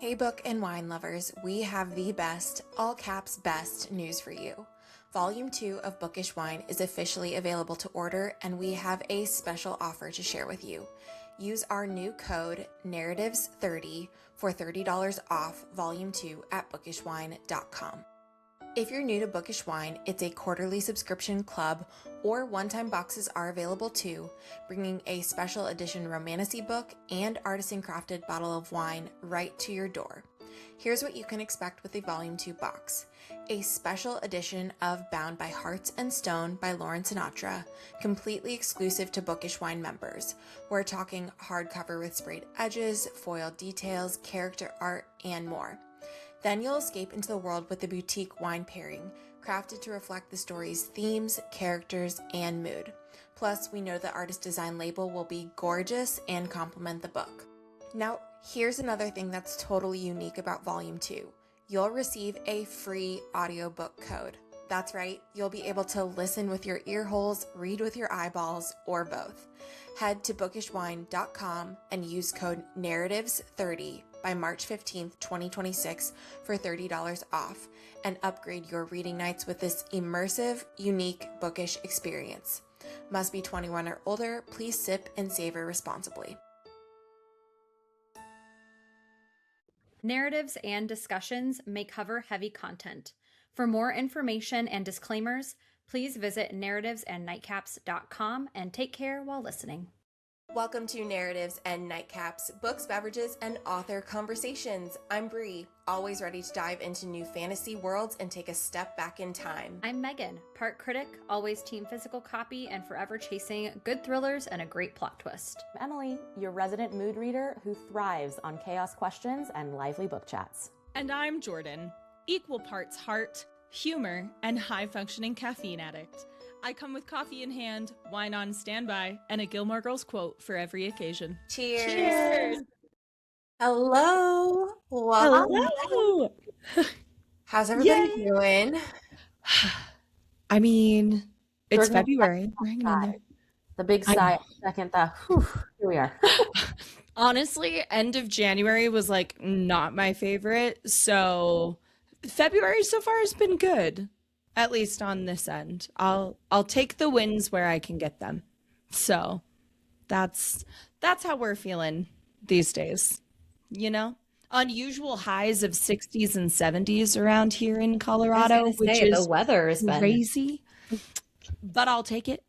Hey book and wine lovers, we have the best, all caps best news for you. Volume 2 of Bookish Wine is officially available to order, and we have a special offer to share with you. Use our new code NARRATIVES30 for $30 off Volume 2 at bookishwine.com. If you're new to Bookish Wine, it's a quarterly subscription club, or one-time boxes are available too, bringing a special edition romantasy book and artisan-crafted bottle of wine right to your door. Here's what you can expect with a Volume 2 box. A special edition of Bound by Hearts and Stone by Lauren Sinatra, completely exclusive to Bookish Wine members. We're talking hardcover with sprayed edges, foiled details, character art, and more. Then you'll escape into the world with the boutique wine pairing, crafted to reflect the story's themes, characters, and mood. Plus, we know the artist design label will be gorgeous and complement the book. Now, here's another thing that's totally unique about Volume 2. You'll receive a free audiobook code. That's right, you'll be able to listen with your ear holes, read with your eyeballs, or both. Head to bookishwine.com and use code NARRATIVES30 by March 15th, 2026 for $30 off, and upgrade your reading nights with this immersive, unique bookish experience. Must be 21 or older. Please sip and savor responsibly. Narratives and discussions may cover heavy content. For more information and disclaimers, please visit narrativesandnightcaps.com and take care while listening. Welcome to Narratives and Nightcaps, books, beverages, and author conversations. I'm Bree, always ready to dive into new fantasy worlds and take a step back in time. I'm Megan, part critic, always team physical copy, and forever chasing good thrillers and a great plot twist. I'm Emily, your resident mood reader who thrives on chaos questions and lively book chats. And I'm Jordan, equal parts heart, humor, and high-functioning caffeine addict. I come with coffee in hand, wine on standby, and a Gilmore Girls quote for every occasion. Cheers! Cheers! Hello! Welcome. Hello! How's everybody doing? I mean, it's Jordan, February. We're hanging in there. The big sigh, second, here we are. Honestly, end of January was like not my favorite, so February so far has been good. At least on this end. I'll take the wins where I can get them. So that's how we're feeling these days. You know? Unusual highs of 60s and 70s around here in Colorado, which is the weather has been crazy. But I'll take it.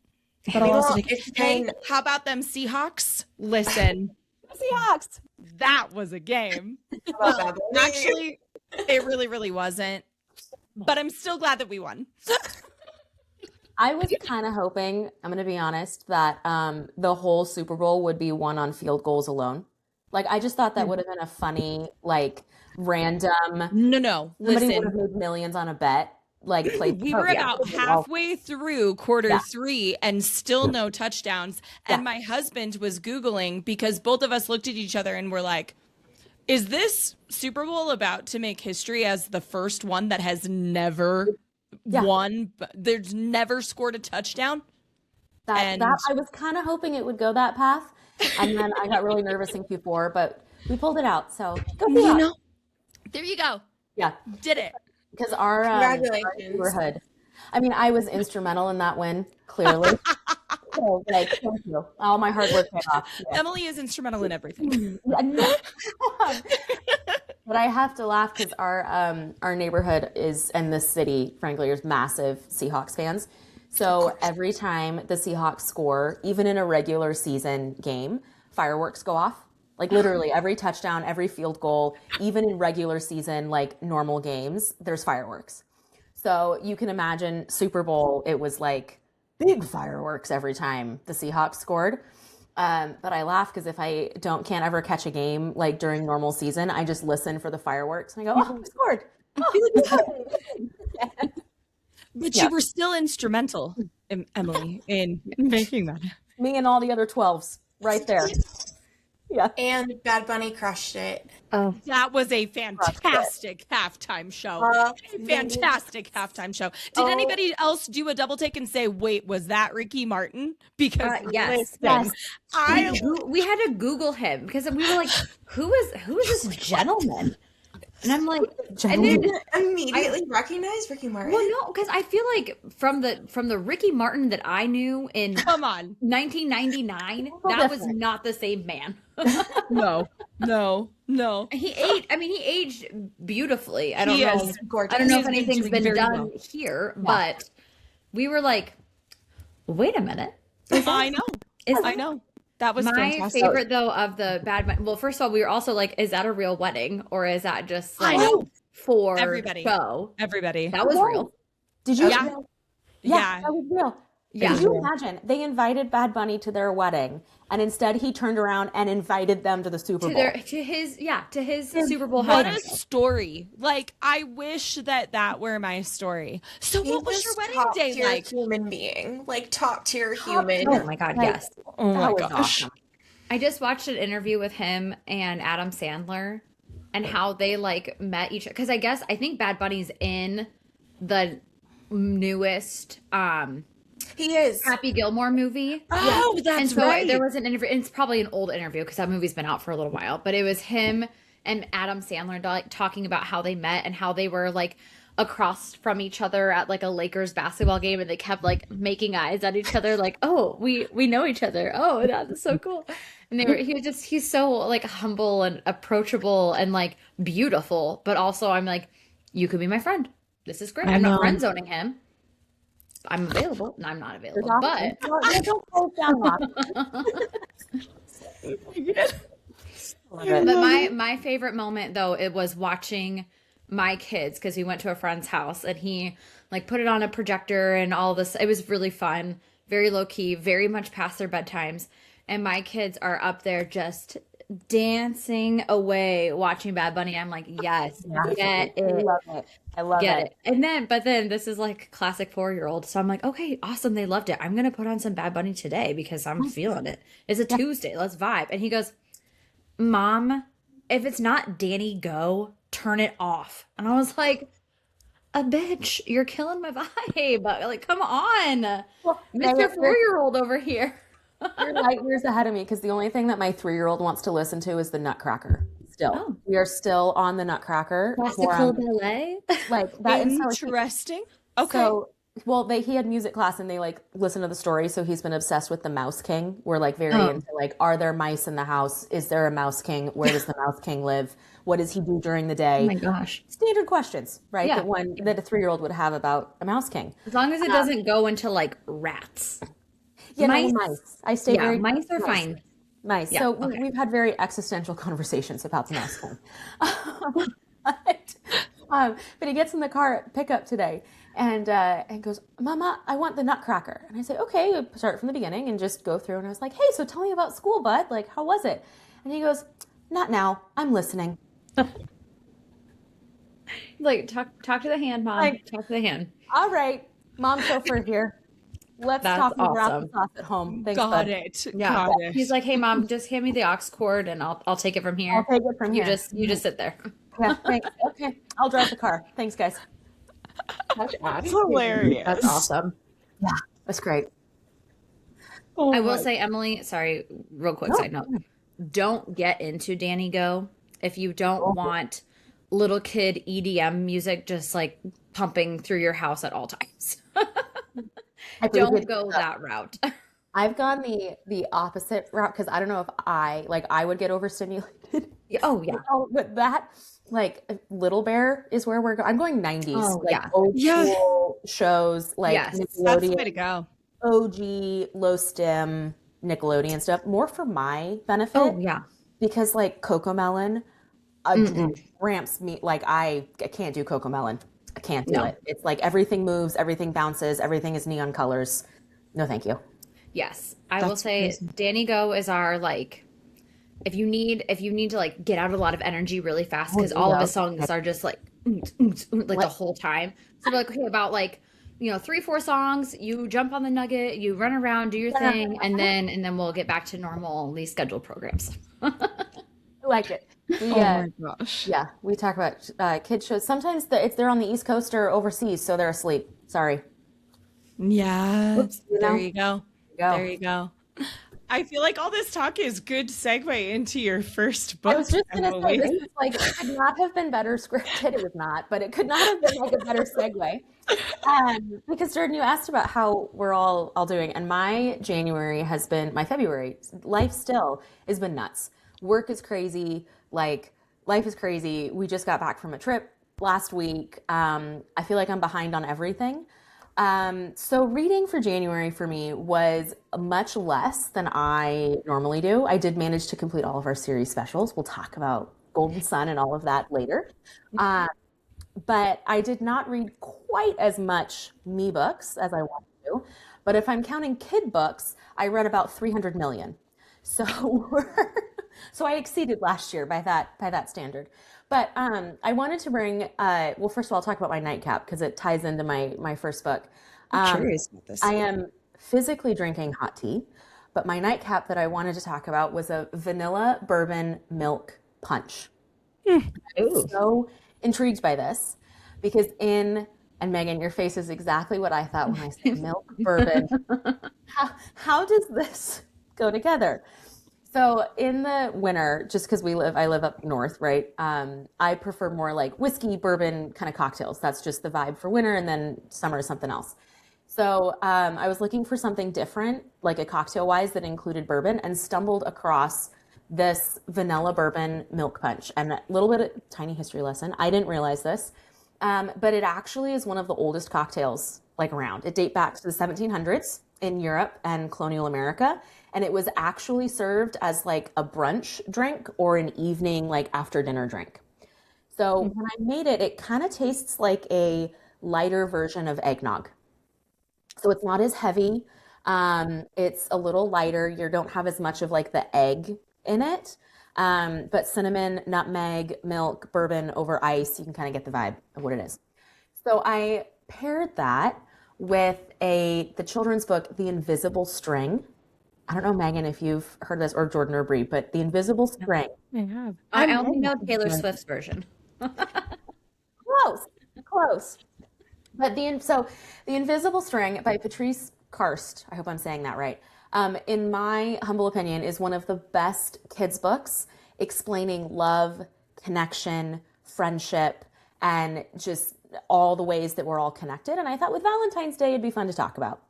But I'll also take it. Hey, how about them Seahawks? Listen. Seahawks! That was a game. Actually, it really, really wasn't. But I'm still glad that we won. I was kind of hoping, I'm going to be honest, that the whole Super Bowl would be won on field goals alone. Like, I just thought that would have been a funny, like, random. No. Somebody Listen, would have made millions on a bet. Like, we were about halfway through quarter 3 and still no touchdowns. And my husband was Googling because both of us looked at each other and were like, is this Super Bowl about to make history as the first one that has never won? There's never scored a touchdown. That I was kind of hoping it would go that path. And then I got really nervous in Q4, but we pulled it out. So go Seahawks. There you go. Yeah. Did it. Because our neighborhood, I mean, I was instrumental in that win, clearly. So, like, thank you. All my hard work paid off. Yeah. Emily is instrumental in everything. But I have to laugh because our neighborhood is, and the city, frankly, is massive Seahawks fans. So every time the Seahawks score, even in a regular season game, fireworks go off. Like literally every touchdown, every field goal, even in regular season, like normal games, there's fireworks. So you can imagine Super Bowl, it was like big fireworks every time the Seahawks scored. But I laugh because if I can't ever catch a game like during normal season, I just listen for the fireworks and I go, oh, we scored. But you were still instrumental, Emily, in making that. Me and all the other 12s right there. Yeah. And Bad Bunny crushed it. Oh, That was a fantastic halftime show. Fantastic halftime show. Did anybody else do a double take and say, "Wait, was that Ricky Martin?" Because yes. listen, We had to Google him because we were like, who is this gentleman? And I'm like, and then Immediately recognized Ricky Martin. well, no, because I feel like from the Ricky Martin that I knew in come on, 1999, that was not the same man. no. He aged beautifully. I don't He know. is gorgeous. I don't know He if has been anything's doing been very done well. here, but we were like, wait a minute. I know. That was My fantastic. favorite though of the well, first of all, we were also like, is that a real wedding or is that just I like know. for Everybody. show? Everybody. That was real. Did you? Yeah. Yeah, that was real. Yeah. Could you imagine? They invited Bad Bunny to their wedding, and instead he turned around and invited them to the Super Bowl. To his Super Bowl What wedding. a story. Like, I wish that were my story. So what was your wedding day top-tier like? human being, like top tier human. Oh my god, yes. Oh my That was gosh. awesome. I just watched an interview with him and Adam Sandler and how they like met each other. Because I think Bad Bunny's in the newest He is. Happy Gilmore movie. Oh, And that's so right. there was an interview, and it's probably an old interview because that movie's been out for a little while, but it was him and Adam Sandler like talking about how they met and how they were like across from each other at like a Lakers basketball game, and they kept like making eyes at each other like, oh, we know each other. Oh, that's so cool. And he's so like humble and approachable and like beautiful, but also I'm like, you could be my friend. This is great. I'm not friend zoning him. I'm available, and I'm not available. But Don't close down, Rob. my favorite moment though, it was watching my kids, because we went to a friend's house and he like put it on a projector and all this. It was really fun, very low key, very much past their bedtimes, and my kids are up there just dancing away watching Bad Bunny. I'm like, yes, get it. I love it. And but then this is like classic 4-year-old. So I'm like, okay, awesome. They loved it. I'm going to put on some Bad Bunny today because I'm feeling it. It's a Tuesday. Let's vibe. And he goes, Mom, if it's not Danny Go, turn it off. And I was like, a bitch, you're killing my vibe. Like, come on. Mr. 4-year-old over here. You're light years ahead of me because the only thing that my 3-year-old wants to listen to is the Nutcracker. Still, we are still on the Nutcracker. Classical ballet. Like that is Interesting. Okay. So, well, he had music class and they like listen to the story. So he's been obsessed with the Mouse King. We're like very into like, are there mice in the house? Is there a Mouse King? Where does the Mouse King live? What does he do during the day? Oh my gosh. Standard questions, right? Yeah. That a 3-year-old would have about a Mouse King. As long as it doesn't go into like rats. Yeah, mice. no, mice. I stay very mice are fine. Mice. Yeah, So okay. we've had very existential conversations about the Mouse King. But he gets in the car pickup today and goes, Mama, I want the Nutcracker. And I say, okay, start from the beginning and just go through. And I was like, hey, so tell me about school, bud. Like, how was it? And he goes, not now. I'm listening. Like, talk to the hand, Mom. Like- Talk to the hand. All right, Mom chauffeur here. Let's That's talk about awesome. the sauce at home. Thanks, Got bud. it. Yeah. Got it. He's like, hey, Mom, just hand me the aux cord and I'll take it from here. I'll take it from You here. just sit there. Yeah, thanks. Okay, I'll drive the car. Thanks, guys. That's hilarious. That's awesome. Yeah, that's great. I will say, Emily, sorry, real quick side note. Don't get into Danny Go if you don't want little kid EDM music just like pumping through your house at all times. Don't go that route. I've gone the opposite route because I don't know if I would get overstimulated. Oh yeah. But that Little Bear is where we're going. I'm going 90s. Oh, yeah. Old Yeah. school shows like Yes. That's the way to Nickelodeon, go. OG, low stim, Nickelodeon stuff. More for my benefit. Oh yeah. Because like Coco Melon ramps me. Like I can't do Coco Melon. I can't do it. It's like everything moves, everything bounces, everything is neon colors. No, thank you. Yes. I will say Danny Go is our like if you need to like get out a lot of energy really fast because all of his songs are just like the whole time. So we're like, okay, about like 3-4 songs, you jump on the nugget, you run around, do your thing, and then we'll get back to normally scheduled programs. I like it. Oh my gosh. Yeah, we talk about kid shows. Sometimes if they're on the East Coast or overseas, so they're asleep. Sorry. Yeah. Oops, There you go. Go. There you go. I feel like all this talk is good segue into your first book. I was just going to say, Emily. this is like, it could not have been better scripted. It was not, but it could not have been like a better segue. Because Jordan, you asked about how we're all doing, and my February, life still has been nuts. Work is crazy. Like, life is crazy. We just got back from a trip last week. I feel like I'm behind on everything. So reading for January for me was much less than I normally do. I did manage to complete all of our series specials. We'll talk about Golden Sun and all of that later. But I did not read quite as much me books as I wanted to. But if I'm counting kid books, I read about 300 million. So so I exceeded last year by that standard. But I wanted to bring, well, first of all, I'll talk about my nightcap because it ties into my first book. I'm curious about this. I am physically drinking hot tea, but my nightcap that I wanted to talk about was a vanilla bourbon milk punch. I'm so intrigued by this because and Megan, your face is exactly what I thought when I said milk bourbon. How does this go together? So in the winter, just because I live up north, right? I prefer more like whiskey, bourbon kind of cocktails. That's just the vibe for winter, and then summer is something else. So I was looking for something different, like a cocktail-wise that included bourbon, and stumbled across this vanilla bourbon milk punch. And a little bit of tiny history lesson. I didn't realize this, but it actually is one of the oldest cocktails like around. It dates back to the 1700s in Europe and colonial America. And it was actually served as like a brunch drink or an evening, like after dinner drink. So when I made it, it kind of tastes like a lighter version of eggnog. So it's not as heavy. It's a little lighter. You don't have as much of like the egg in it. But cinnamon, nutmeg, milk, bourbon over ice, you can kind of get the vibe of what it is. So I paired that with the children's book, The Invisible String. I don't know, Megan, if you've heard this, or Jordan or Bree, but The Invisible String. I have. I only know Taylor Swift's version. Close. But The Invisible String by Patrice Karst, I hope I'm saying that right, in my humble opinion, is one of the best kids' books explaining love, connection, friendship, and just all the ways that we're all connected. And I thought with Valentine's Day, it'd be fun to talk about.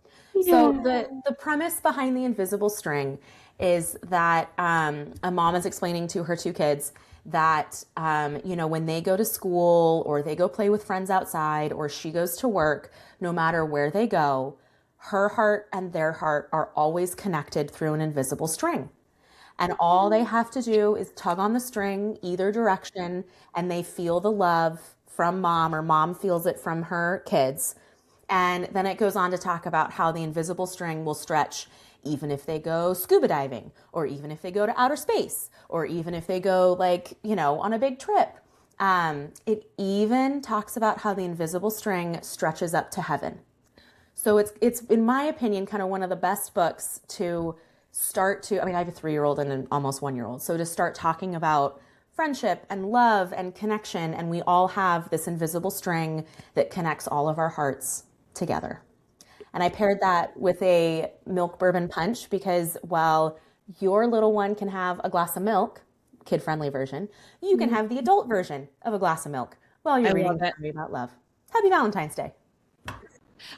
So the premise behind The Invisible String is that a mom is explaining to her 2 kids that, when they go to school or they go play with friends outside or she goes to work, no matter where they go, her heart and their heart are always connected through an invisible string. And all they have to do is tug on the string either direction, and they feel the love from mom, or mom feels it from her kids. And then it goes on to talk about how the invisible string will stretch even if they go scuba diving, or even if they go to outer space, or even if they go on a big trip. It even talks about how the invisible string stretches up to heaven. So it's in my opinion, kind of one of the best books to start to, I have a 3-year-old and an almost 1-year-old. So to start talking about friendship and love and connection, and we all have this invisible string that connects all of our hearts together. And I paired that with a milk bourbon punch because while your little one can have a glass of milk, kid-friendly version, you can have the adult version of a glass of milk while you're reading a story about love. Happy Valentine's Day.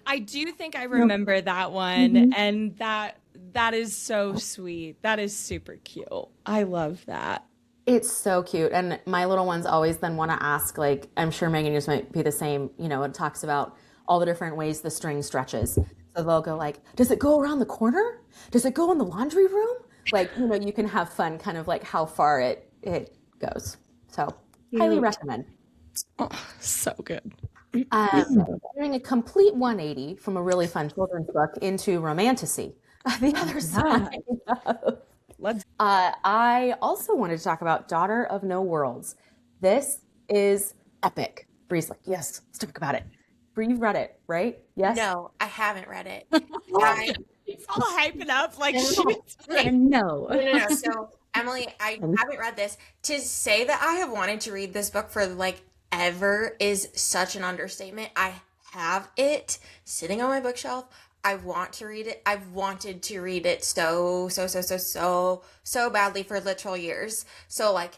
I do think I remember that one, and that is so sweet. That is super cute. I love that. It's so cute. And my little ones always then want to ask, like, I'm sure Megan, yours might be the same, it talks about all the different ways the string stretches. So they'll go like, does it go around the corner? Does it go in the laundry room? Like, you can have fun kind of like how far it goes. So highly recommend. Oh, so good. Doing a complete 180 from a really fun children's book into romantasy. The other side of. I also wanted to talk about Daughter of No Worlds. This is epic. Bree's like, yes, let's talk about it. You've read it, right? Yes. No, I haven't read it. It's all hyping up like shit. Okay. No. No. So, Emily, I haven't read this. To say that I have wanted to read this book for like ever is such an understatement. I have it sitting on my bookshelf. I want to read it. I've wanted to read it so badly for literal years. So like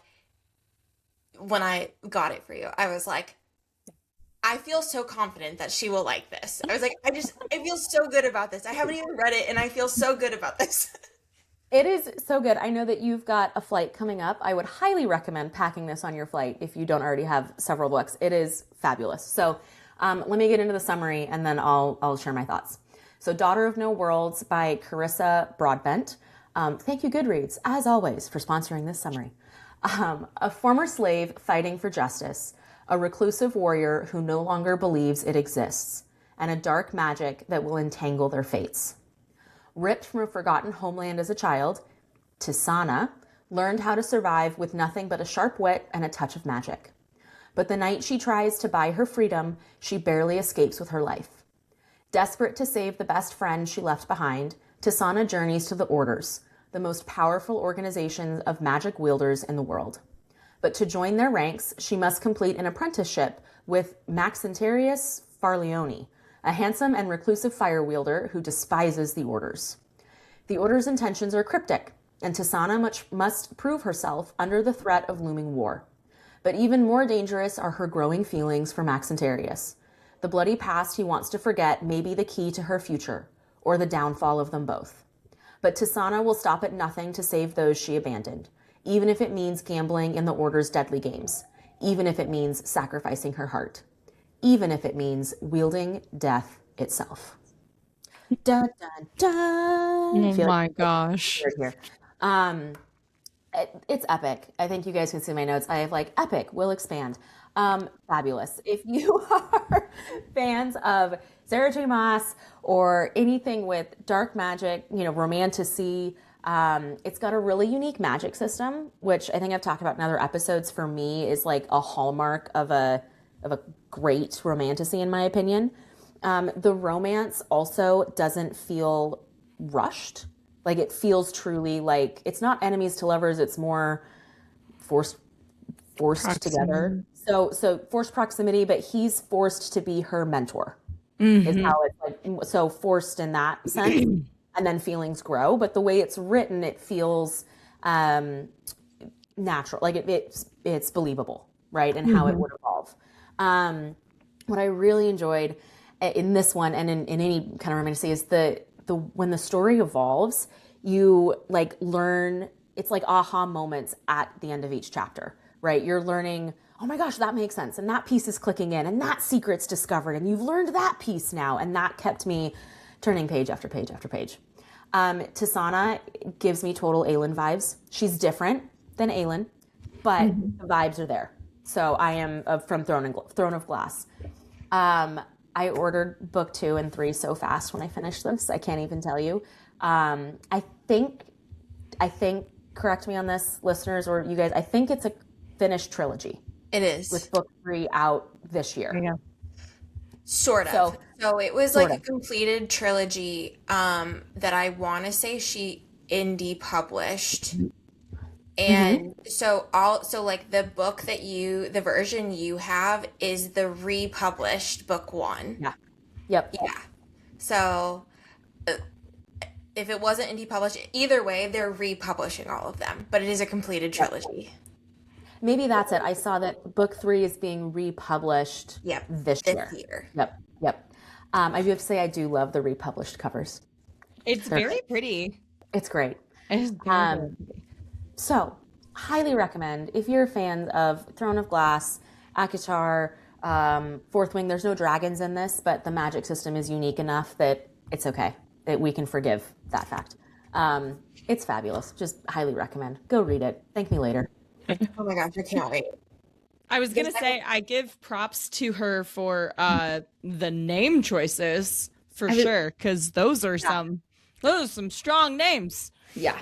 when I got it for you, I was like, I feel so confident that she will like this. I was like, I feel so good about this. I haven't even read it and I feel so good about this. It is so good. I know that you've got a flight coming up. I would highly recommend packing this on your flight if you don't already have several books. It is fabulous. So let me get into the summary and then I'll share my thoughts. So Daughter of No Worlds by Carissa Broadbent. Thank you, Goodreads, as always, for sponsoring this summary. A former slave fighting for justice, a reclusive warrior who no longer believes it exists, and a dark magic that will entangle their fates. Ripped from a forgotten homeland as a child, Tisana learned how to survive with nothing but a sharp wit and a touch of magic. But the night she tries to buy her freedom, she barely escapes with her life. Desperate to save the best friend she left behind, Tisana journeys to the Orders, the most powerful organization of magic wielders in the world. But to join their ranks, she must complete an apprenticeship with Maxentarius Farleone, a handsome and reclusive fire wielder who despises the Orders. The Order's intentions are cryptic, and Tisana must prove herself under the threat of looming war. But even more dangerous are her growing feelings for Maxentarius. The bloody past he wants to forget may be the key to her future, or the downfall of them both. But Tisana will stop at nothing to save those she abandoned, even if it means gambling in the Order's deadly games, even if it means sacrificing her heart, even if it means wielding death itself. Dun, dun, dun. Oh my gosh. Here. It's epic. I think you guys can see my notes. I have like epic, will expand. Fabulous. If you are fans of Sarah J. Maas or anything with dark magic, romantasy, it's got a really unique magic system, which I think I've talked about in other episodes. For me, is like a hallmark of a great romantasy, in my opinion. The romance also doesn't feel rushed. Like it feels truly like it's not enemies to lovers. It's more forced together. So forced proximity, but he's forced to be her mentor. Is how it's like, so forced in that sense, and then feelings grow. But the way it's written, it feels natural, like it's believable, right? And how it would evolve. What I really enjoyed in this one and in any kind of romantasy is the when the story evolves, you like learn. It's like aha moments at the end of each chapter, right? You're learning, oh my gosh, that makes sense. And that piece is clicking in and that secret's discovered. And you've learned that piece now. And that kept me turning page after page after page. Tisana gives me total Aelin vibes. She's different than Aelin, but the vibes are there. So I am from Throne of Glass. I ordered book 2 and 3 so fast when I finished this. I can't even tell you. I think, correct me on this, listeners, or you guys, I think it's a finished trilogy. It is. With book 3 out this year. Yeah. Sort of. So it was like of. a completed trilogy that I want to say she indie published. And so like the book the version you have is the republished book 1. Yeah. Yep. Yeah. So if it wasn't indie published, either way, they're republishing all of them, but it is a completed trilogy. Maybe that's it. I saw that book 3 is being republished this year. Yep. I do have to say I do love the republished covers. It's very pretty. It's great. It's very pretty. So, highly recommend if you're a fan of Throne of Glass, Akatar, Fourth Wing. There's no dragons in this, but the magic system is unique enough that it's okay, that we can forgive that fact. It's fabulous. Just highly recommend. Go read it. Thank me later. Oh my gosh, I can't wait. I was going to say, I give props to her for the name choices for sure, because those are some strong names. Yeah.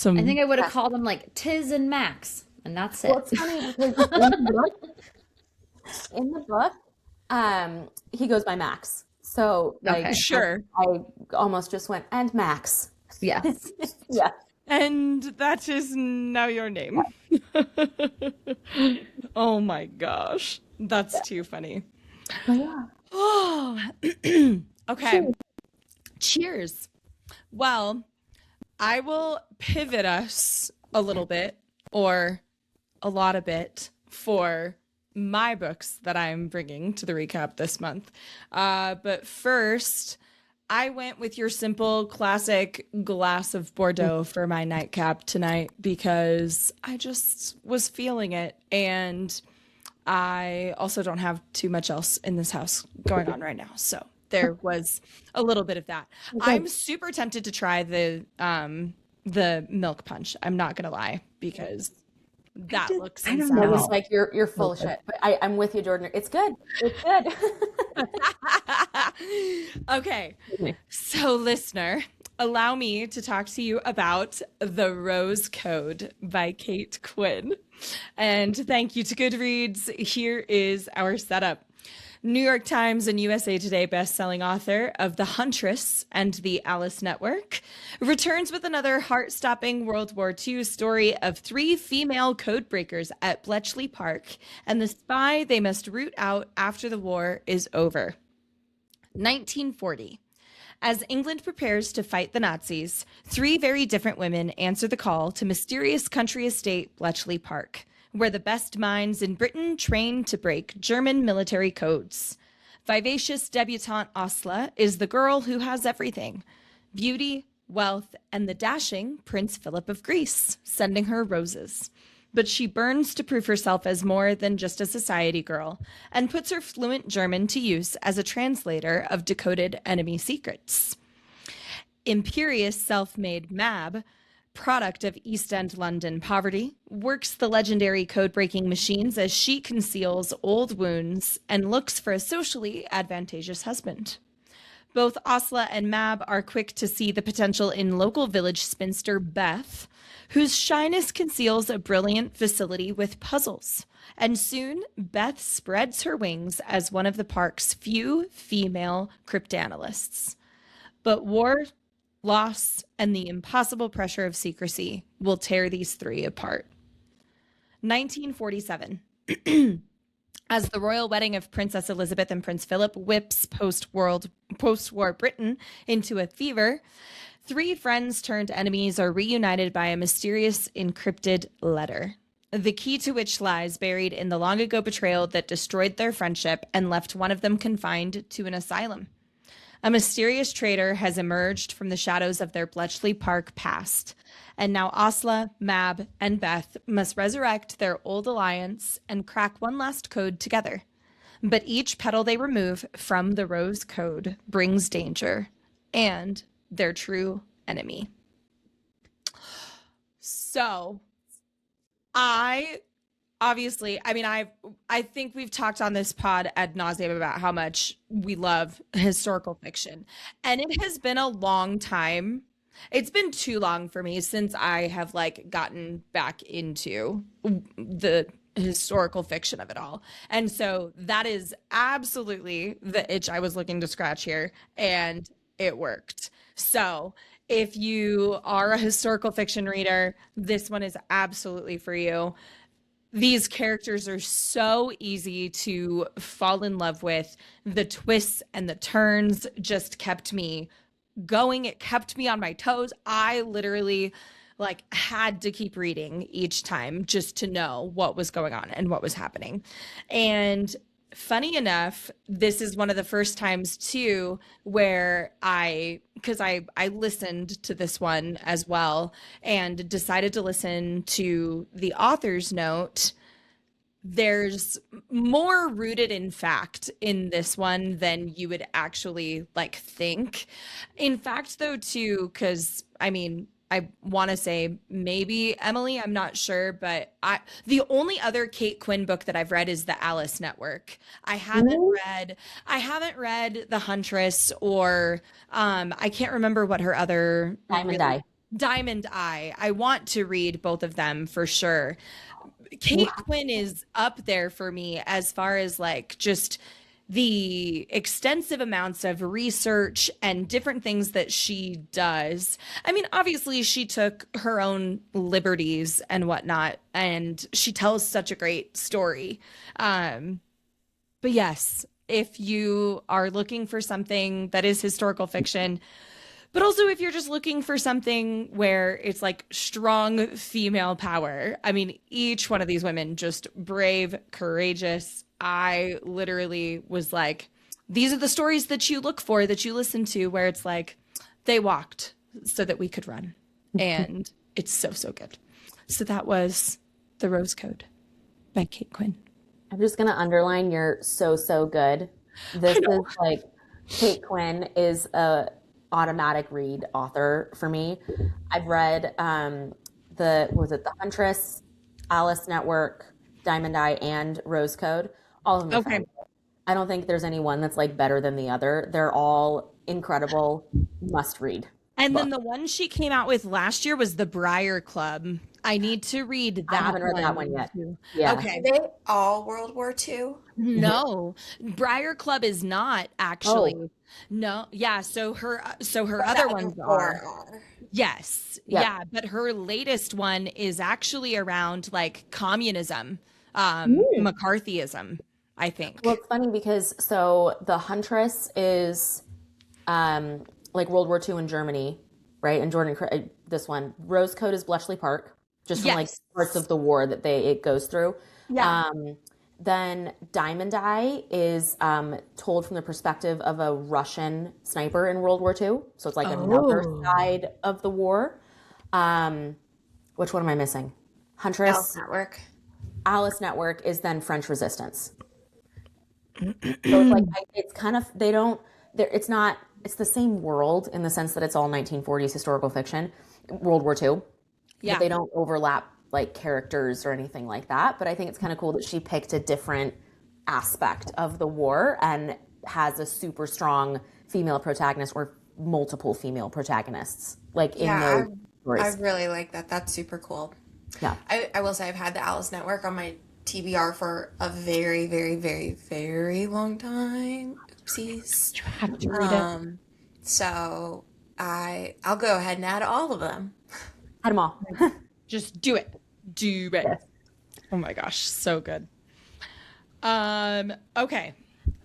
I think I would have called them like Tiz and Max, and that's it. Well, it's funny because in the book, He goes by Max. So like Okay. Sure. I almost just went, and Max. Yes. Yeah. And that is now your name. Oh my gosh. That's too funny. But yeah. Oh, okay. Cheers. Well, I will pivot us a little bit or a lot a bit for my books that I'm bringing to the recap this month. But first, I went with your simple classic glass of Bordeaux for my nightcap tonight because I just was feeling it. And I also don't have too much else in this house going on right now. So there was a little bit of that. I'm super tempted to try the milk punch. I'm not gonna lie, because that looks I don't I know. was like, you're full of shit. But I'm with you, Jordan. It's good. It's good. Okay. So, listener, allow me to talk to you about The Rose Code by Kate Quinn. And thank you to Goodreads. Here is our setup. New York Times and USA Today bestselling author of The Huntress and the Alice Network returns with another heart-stopping World War II story of 3 female codebreakers at Bletchley Park and the spy they must root out after the war is over. 1940. As England prepares to fight the Nazis, 3 very different women answer the call to mysterious country estate Bletchley Park, where the best minds in Britain train to break German military codes. Vivacious debutante Asla is the girl who has everything: beauty, wealth, and the dashing Prince Philip of Greece, sending her roses. But she burns to prove herself as more than just a society girl, and puts her fluent German to use as a translator of decoded enemy secrets. Imperious self-made Mab, product of East End London poverty, works the legendary code-breaking machines as she conceals old wounds and looks for a socially advantageous husband. Both Asla and Mab are quick to see the potential in local village spinster Beth, whose shyness conceals a brilliant facility with puzzles. And soon, Beth spreads her wings as one of the park's few female cryptanalysts. But war, loss, and the impossible pressure of secrecy will tear these 3 apart. 1947. As the royal wedding of Princess Elizabeth and Prince Philip whips post-war Britain into a fever, 3 friends turned enemies are reunited by a mysterious encrypted letter, the key to which lies buried in the long-ago betrayal that destroyed their friendship and left one of them confined to an asylum. A mysterious traitor has emerged from the shadows of their Bletchley Park past, and now Asla, Mab, and Beth must resurrect their old alliance and crack one last code together. But each petal they remove from the Rose Code brings danger and their true enemy. So, I think we've talked on this pod ad nauseum about how much we love historical fiction. And it has been a long time. It's been too long for me since I have gotten back into the historical fiction of it all. And so that is absolutely the itch I was looking to scratch here, and it worked. So if you are a historical fiction reader, this one is absolutely for you. These characters are so easy to fall in love with. The twists and the turns just kept me going. It kept me on my toes. I literally had to keep reading each time just to know what was going on and what was happening. And funny enough, this is one of the first times too where because I listened to this one as well and decided to listen to the author's note. There's more rooted in fact in this one than you would actually think. In fact, though, too, because I want to say maybe Emily, I'm not sure, but the only other Kate Quinn book that I've read is The Alice Network. I haven't read The Huntress, or I can't remember what her other Diamond Eye. I want to read both of them for sure. Kate Quinn is up there for me as far as just the extensive amounts of research and different things that she does. I mean, obviously she took her own liberties and whatnot, and she tells such a great story. But yes, if you are looking for something that is historical fiction, but also if you're just looking for something where it's like strong female power, I mean, each one of these women just brave, courageous. I literally was like, these are the stories that you look for, that you listen to, where it's like, they walked so that we could run. And it's so, so good. So that was The Rose Code by Kate Quinn. I'm just going to underline your so, so good. This is like, Kate Quinn is a automatic read author for me. I've read The Huntress, Alice Network, Diamond Eye, and Rose Code. All of them are fabulous. I don't think there's any one that's like better than the other. They're all incredible, must read. And then the one she came out with last year was The Briar Club. I need to read that. I haven't read that one yet. Yeah. Okay. Are they all World War II? No, Briar Club is not actually. Oh. No, yeah. So her other ones are. Yes, yep. Yeah. But her latest one is actually around like communism, McCarthyism, I think. Well, it's funny because The Huntress is like World War II in Germany, right? And Jordan, this one, Rose Code is Bletchley Park, just from like parts of the war that it goes through. Yeah. Then Diamond Eye is told from the perspective of a Russian sniper in World War II. So it's like another side of the war. Which one am I missing? Huntress. Alice Network. Alice Network is then French Resistance. So it's like, it's kind of, it's the same world in the sense that it's all 1940s historical fiction, World War II. Yeah. But they don't overlap like characters or anything like that. But I think it's kind of cool that she picked a different aspect of the war and has a super strong female protagonist or multiple female protagonists like in those stories. I really like that. That's super cool. Yeah. I will say I've had the Alice Network on my TBR for a very, very, very, very long time. Oopsies. You have to read it. So I'll go ahead and add all of them. Add them all. Just do it. Do it. Yes. Oh my gosh, so good. Okay.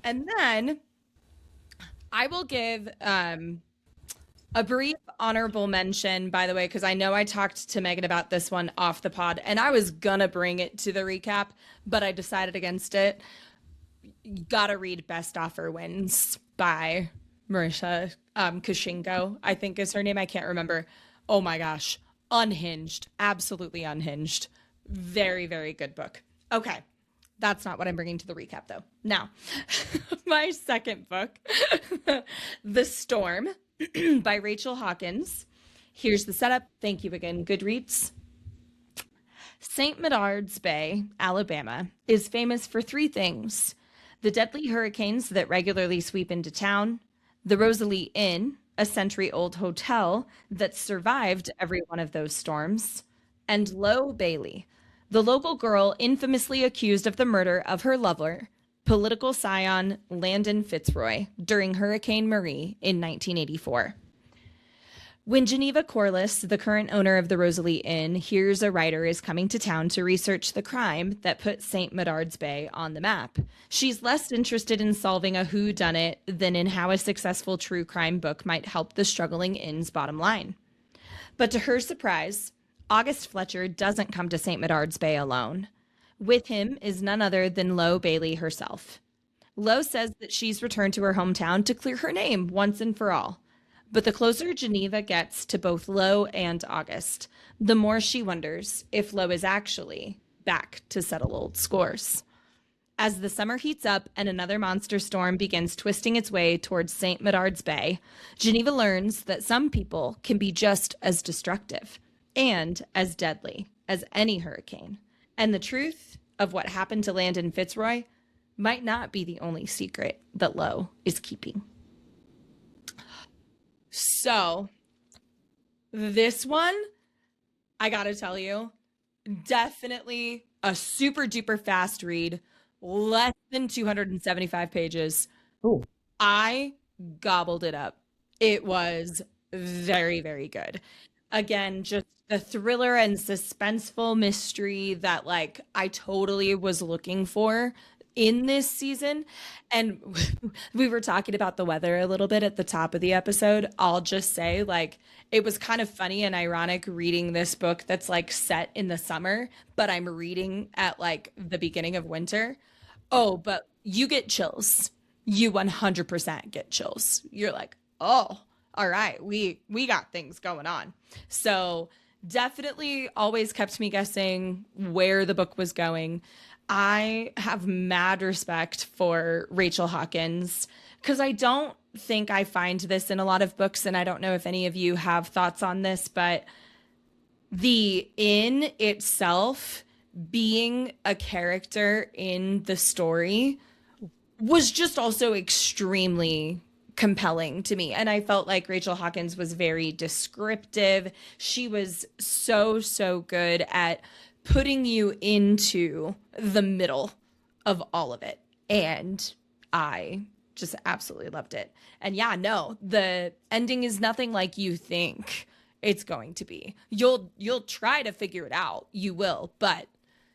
And then I will give a brief honorable mention, by the way, because I know I talked to Megan about this one off the pod, and I was gonna bring it to the recap, but I decided against it. You gotta read Best Offer Wins by Marisha Kushingo, I think is her name. I can't remember. Oh my gosh. Unhinged. Absolutely unhinged. Very, very good book. Okay. That's not what I'm bringing to the recap, though. Now, my second book, The Storm by Rachel Hawkins. Here's the setup. Thank you again, Goodreads. St. Medard's Bay, Alabama, is famous for three things: the deadly hurricanes that regularly sweep into town, the Rosalie Inn, a century-old hotel that survived every one of those storms, and Lo Bailey, the local girl infamously accused of the murder of her lover, political scion Landon Fitzroy, during Hurricane Marie in 1984. When Geneva Corliss, the current owner of the Rosalie Inn, hears a writer is coming to town to research the crime that put St. Medard's Bay on the map, she's less interested in solving a whodunit than in how a successful true crime book might help the struggling inn's bottom line. But to her surprise, August Fletcher doesn't come to St. Medard's Bay alone. With him is none other than Lo Bailey herself. Lo says that she's returned to her hometown to clear her name once and for all. But the closer Geneva gets to both Lo and August, the more she wonders if Lo is actually back to settle old scores. As the summer heats up and another monster storm begins twisting its way towards St. Medard's Bay, Geneva learns that some people can be just as destructive and as deadly as any hurricane. And the truth of what happened to Landon Fitzroy might not be the only secret that Lo is keeping. So, this one, I gotta tell you, definitely a super duper fast read, less than 275 pages. Ooh. I gobbled it up. It was very, very good. Again, just the thriller and suspenseful mystery that like I totally was looking for in this season. And we were talking about the weather a little bit at the top of the episode. I'll just say, like, it was kind of funny and ironic reading this book that's like set in the summer, but I'm reading at like the beginning of winter. Oh, but you get chills. You 100% get chills. You're like, oh, all right, we got things going on. So definitely always kept me guessing where the book was going. I have mad respect for Rachel Hawkins because I don't think I find this in a lot of books, and I don't know if any of you have thoughts on this, but the inn itself being a character in the story was just also extremely compelling to me. And I felt like Rachel Hawkins was very descriptive. She was so good at putting you into the middle of all of it. And I just absolutely loved it. And yeah, no, the ending is nothing like you think it's going to be. You'll try to figure it out. You will, but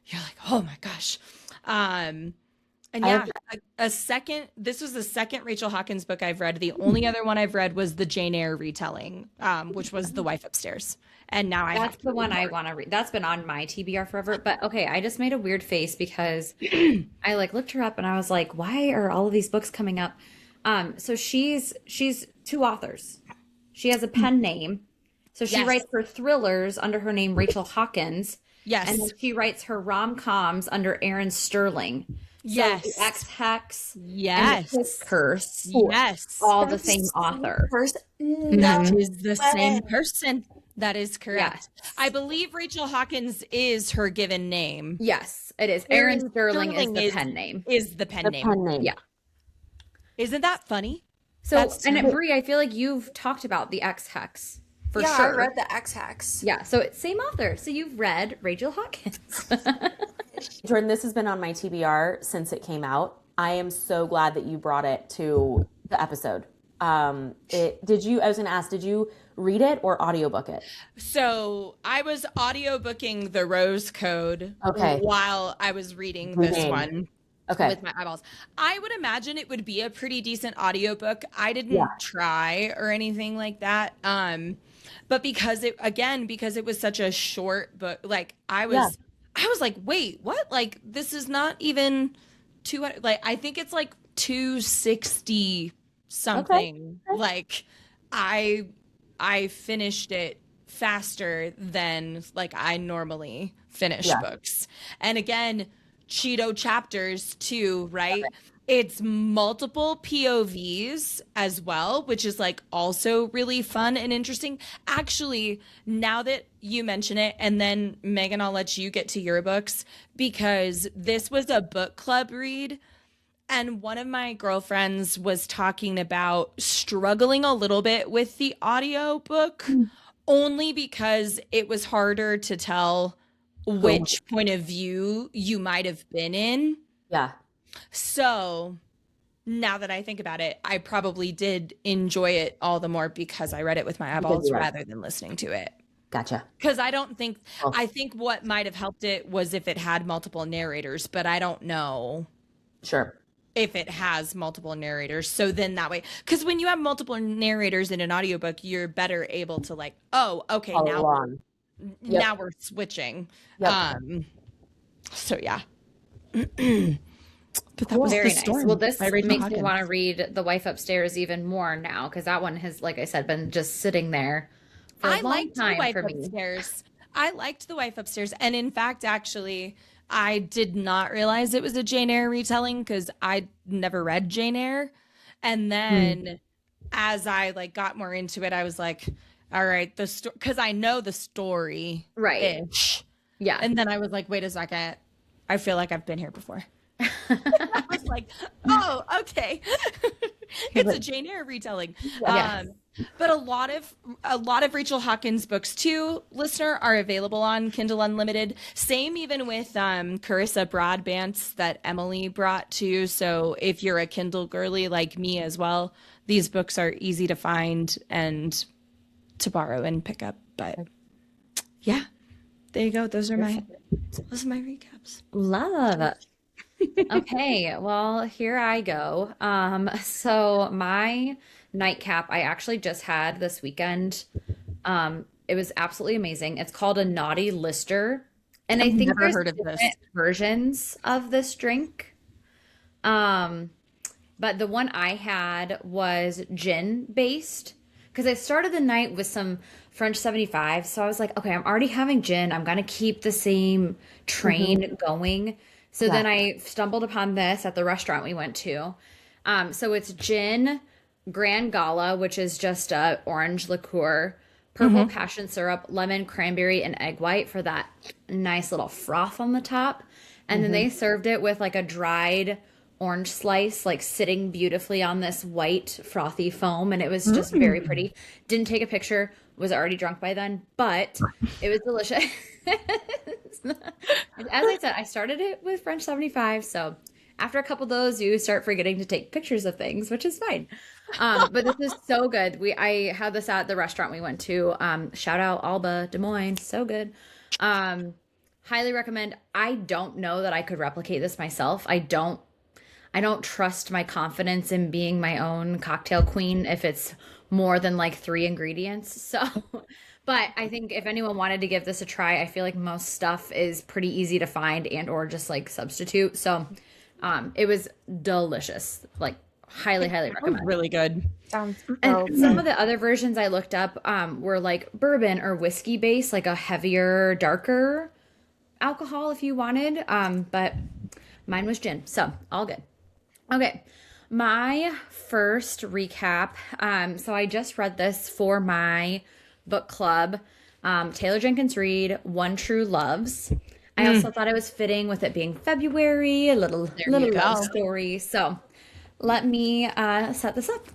you're like, oh my gosh. And yeah, this was the second Rachel Hawkins book I've read. The only other one I've read was the Jane Eyre retelling, which was The Wife Upstairs. And now that's the one I want to read. That's been on my TBR forever. But okay, I just made a weird face because I like looked her up and I was like, why are all of these books coming up? So she's two authors. She has a pen name. So she writes her thrillers under her name Rachel Hawkins. Yes. And then she writes her rom-coms under Erin Sterling. So yes. The X-Hex. Yes. And the Karst. Yes. All the same author. That is the same person. That is correct. Yes. I believe Rachel Hawkins is her given name. Yes, it is. Erin Sterling is the pen name. Is the pen name. Yeah. Isn't that funny? So, and Brie, I feel like you've talked about the X-Hex for sure. Yeah, I read the X-Hex. Yeah, so it's same author. So you've read Rachel Hawkins. Jordan, this has been on my TBR since it came out. I am so glad that you brought it to the episode. I was going to ask, did you read it or audiobook it? So I was audiobooking The Rose Code while I was reading this one. Okay. With my eyeballs. I would imagine it would be a pretty decent audiobook. I didn't try or anything like that. But because it was such a short book, like I was like, wait, what? Like this is not even 200, like I think it's like 260 something. Okay. Like I finished it faster than like I normally finish books. And again, Cheeto chapters too, right? Okay. It's multiple POVs as well, which is like also really fun and interesting. Actually, now that you mention it, and then Megan, I'll let you get to your books because this was a book club read. And one of my girlfriends was talking about struggling a little bit with the audio book only because it was harder to tell which point of view you might have been in. Yeah. So now that I think about it, I probably did enjoy it all the more because I read it with my eyeballs rather than listening to it. Gotcha. Because I think what might have helped it was if it had multiple narrators, but I don't know. Sure. If it has multiple narrators. So then that way, because when you have multiple narrators in an audiobook, you're better able to like, oh, okay, now we're switching. Yep. So yeah. But that was very the storm. Nice. Well, this makes me want to read The Wife Upstairs even more now because that one has, like I said, been just sitting there for a long time for me. I liked The Wife Upstairs. And in fact, actually, I did not realize it was a Jane Eyre retelling because I never read Jane Eyre. And then as I like got more into it, I was like, all right, because I know the story. Right. Yeah. And then I was like, wait a second. I feel like I've been here before. I was like, oh, okay. It's a Jane Eyre retelling. Yes. But a lot of Rachel Hawkins books too, listener, are available on Kindle Unlimited. Same even with Carissa Broadbent's that Emily brought too. So if you're a Kindle girly like me as well, these books are easy to find and to borrow and pick up. But yeah, there you go. Those are my recaps. Love. Okay, well, here I go. So my nightcap I actually just had this weekend. It was absolutely amazing. It's called a Naughty Lister, and I think never there's heard of this. different versions of this drink. But the one I had was gin based because I started the night with some French 75. So I was like, okay, I'm already having gin. I'm gonna keep the same train going. So then I stumbled upon this at the restaurant we went to. So it's gin, Grand Gala, which is just a orange liqueur, purple passion syrup, lemon, cranberry, and egg white for that nice little froth on the top. And then they served it with like a dried orange slice, like sitting beautifully on this white frothy foam. And it was just very pretty. Didn't take a picture, was already drunk by then, but it was delicious. As I said, I started it with French 75. So after a couple of those, you start forgetting to take pictures of things, which is fine. But this is so good. I had this at the restaurant we went to. Shout out Alba, Des Moines. So good. Highly recommend. I don't know that I could replicate this myself. I don't trust my confidence in being my own cocktail queen if it's more than like 3 ingredients. So, but I think if anyone wanted to give this a try, I feel like most stuff is pretty easy to find and or just like substitute. So, it was delicious. Like highly recommend. Really good. Sounds And some of the other versions I looked up were like bourbon or whiskey based, like a heavier, darker alcohol if you wanted. But mine was gin. So, all good. Okay, my first recap. So I just read this for my book club. Taylor Jenkins Reid, One True Loves. I also thought it was fitting with it being February, a little love story. So let me set this up.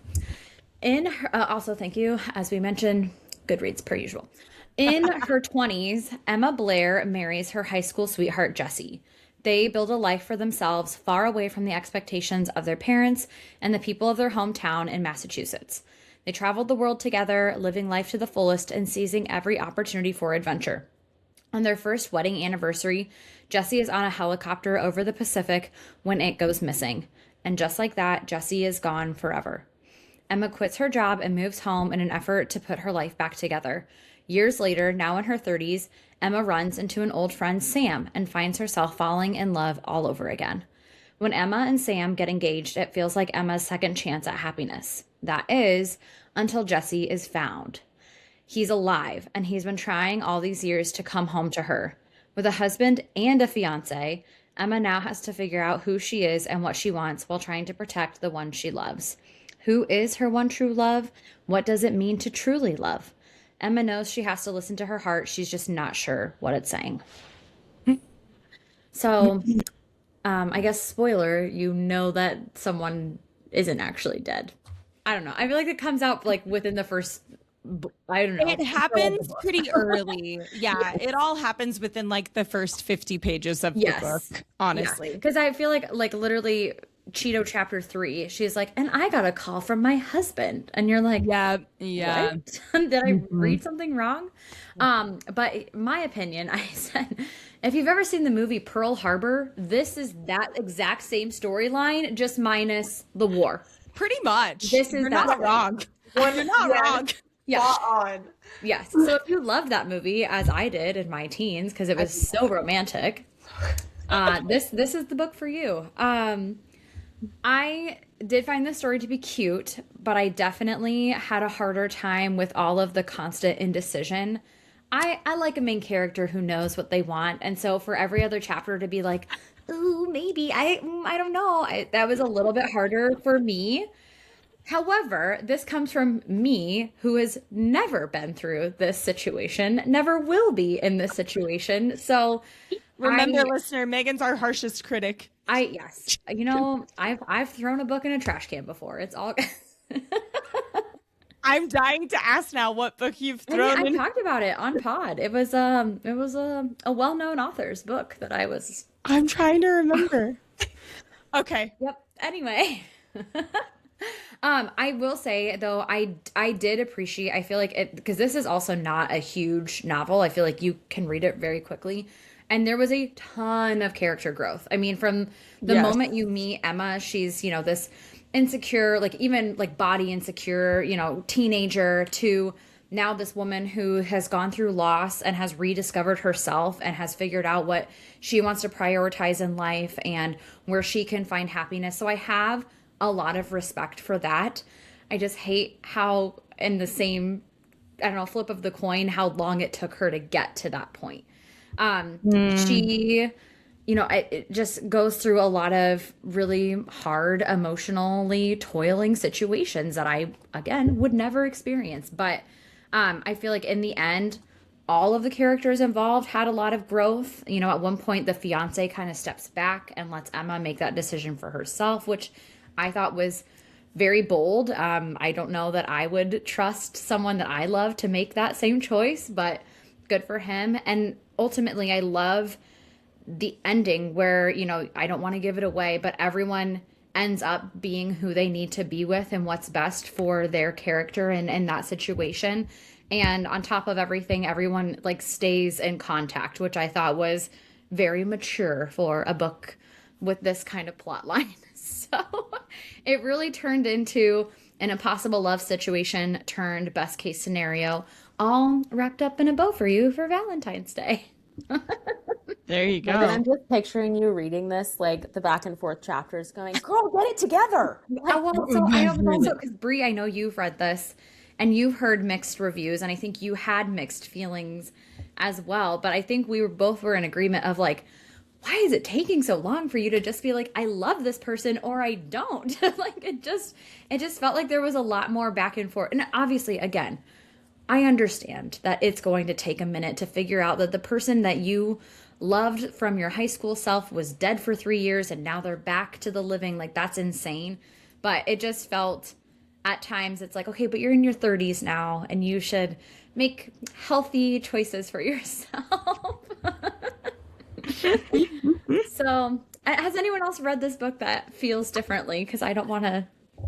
Also, thank you, as we mentioned, Goodreads per usual. In her 20s, Emma Blair marries her high school sweetheart, Jesse. They build a life for themselves far away from the expectations of their parents and the people of their hometown in Massachusetts. They traveled the world together, living life to the fullest and seizing every opportunity for adventure. On their first wedding anniversary, Jesse is on a helicopter over the Pacific when it goes missing. And just like that, Jesse is gone forever. Emma quits her job and moves home in an effort to put her life back together. Years later, now in her 30s, Emma runs into an old friend, Sam, and finds herself falling in love all over again. When Emma and Sam get engaged, it feels like Emma's second chance at happiness. That is, until Jesse is found. He's alive, and he's been trying all these years to come home to her. With a husband and a fiancé, Emma now has to figure out who she is and what she wants while trying to protect the one she loves. Who is her one true love? What does it mean to truly love? Emma knows she has to listen to her heart. She's just not sure what it's saying. So, I guess spoiler, you know that someone isn't actually dead. I don't know. I feel like it comes out like within the first, I don't know. It happens pretty early. Yeah, it all happens within like the first 50 pages of the book, honestly. Because I feel like literally Cheeto chapter 3, she's like, and I got a call from my husband. And you're like, yeah. What? Did I read something wrong? But my opinion, I said, if you've ever seen the movie Pearl Harbor, this is that exact same storyline, just minus the war. Pretty much. You're not wrong. You're not wrong. Yeah. on. Yes. So if you love that movie, as I did in my teens, because it was so romantic, this is the book for you. I did find this story to be cute, but I definitely had a harder time with all of the constant indecision. I like a main character who knows what they want, and so for every other chapter to be like, ooh, maybe, I don't know, that was a little bit harder for me. However, this comes from me, who has never been through this situation, never will be in this situation. So remember, listener, Megan's our harshest critic. Yes, you know, I've thrown a book in a trash can before. It's all. I'm dying to ask now what book you've I thrown mean, in. I talked about it on pod. It was a well-known author's book that I was. I'm trying to remember. Okay. Yep. Anyway. I will say though, I did appreciate, I feel like it, because this is also not a huge novel. I feel like you can read it very quickly. And there was a ton of character growth. I mean, from the moment you meet Emma, she's, this insecure, like even like body insecure, teenager, to now this woman who has gone through loss and has rediscovered herself and has figured out what she wants to prioritize in life and where she can find happiness. So I have a lot of respect for that. I just hate how, in the same, I don't know, flip of the coin, how long it took her to get to that point. She, it just goes through a lot of really hard, emotionally toiling situations that I, again, would never experience. But I feel like in the end, all of the characters involved had a lot of growth. At one point, the fiance kind of steps back and lets Emma make that decision for herself, which I thought was very bold. I don't know that I would trust someone that I love to make that same choice, but good for him. And ultimately, I love the ending where, I don't want to give it away, but everyone ends up being who they need to be with and what's best for their character and in that situation. And on top of everything, everyone like stays in contact, which I thought was very mature for a book with this kind of plot line. So it really turned into an impossible love situation turned best case scenario, all wrapped up in a bow for you for Valentine's Day. There you go. And I'm just picturing you reading this, like the back and forth chapters going, girl, get it together. I also, because Brie, I know you've read this and you've heard mixed reviews, and I think you had mixed feelings as well. But I think we were in agreement of like, why is it taking so long for you to just be like, I love this person or I don't? Like it just felt like there was a lot more back and forth. And obviously, again, I understand that it's going to take a minute to figure out that the person that you loved from your high school self was dead for 3 years and now they're back to the living. Like that's insane. But it just felt at times it's like, okay, but you're in your 30s now and you should make healthy choices for yourself. So, has anyone else read this book that feels differently? Because I don't want to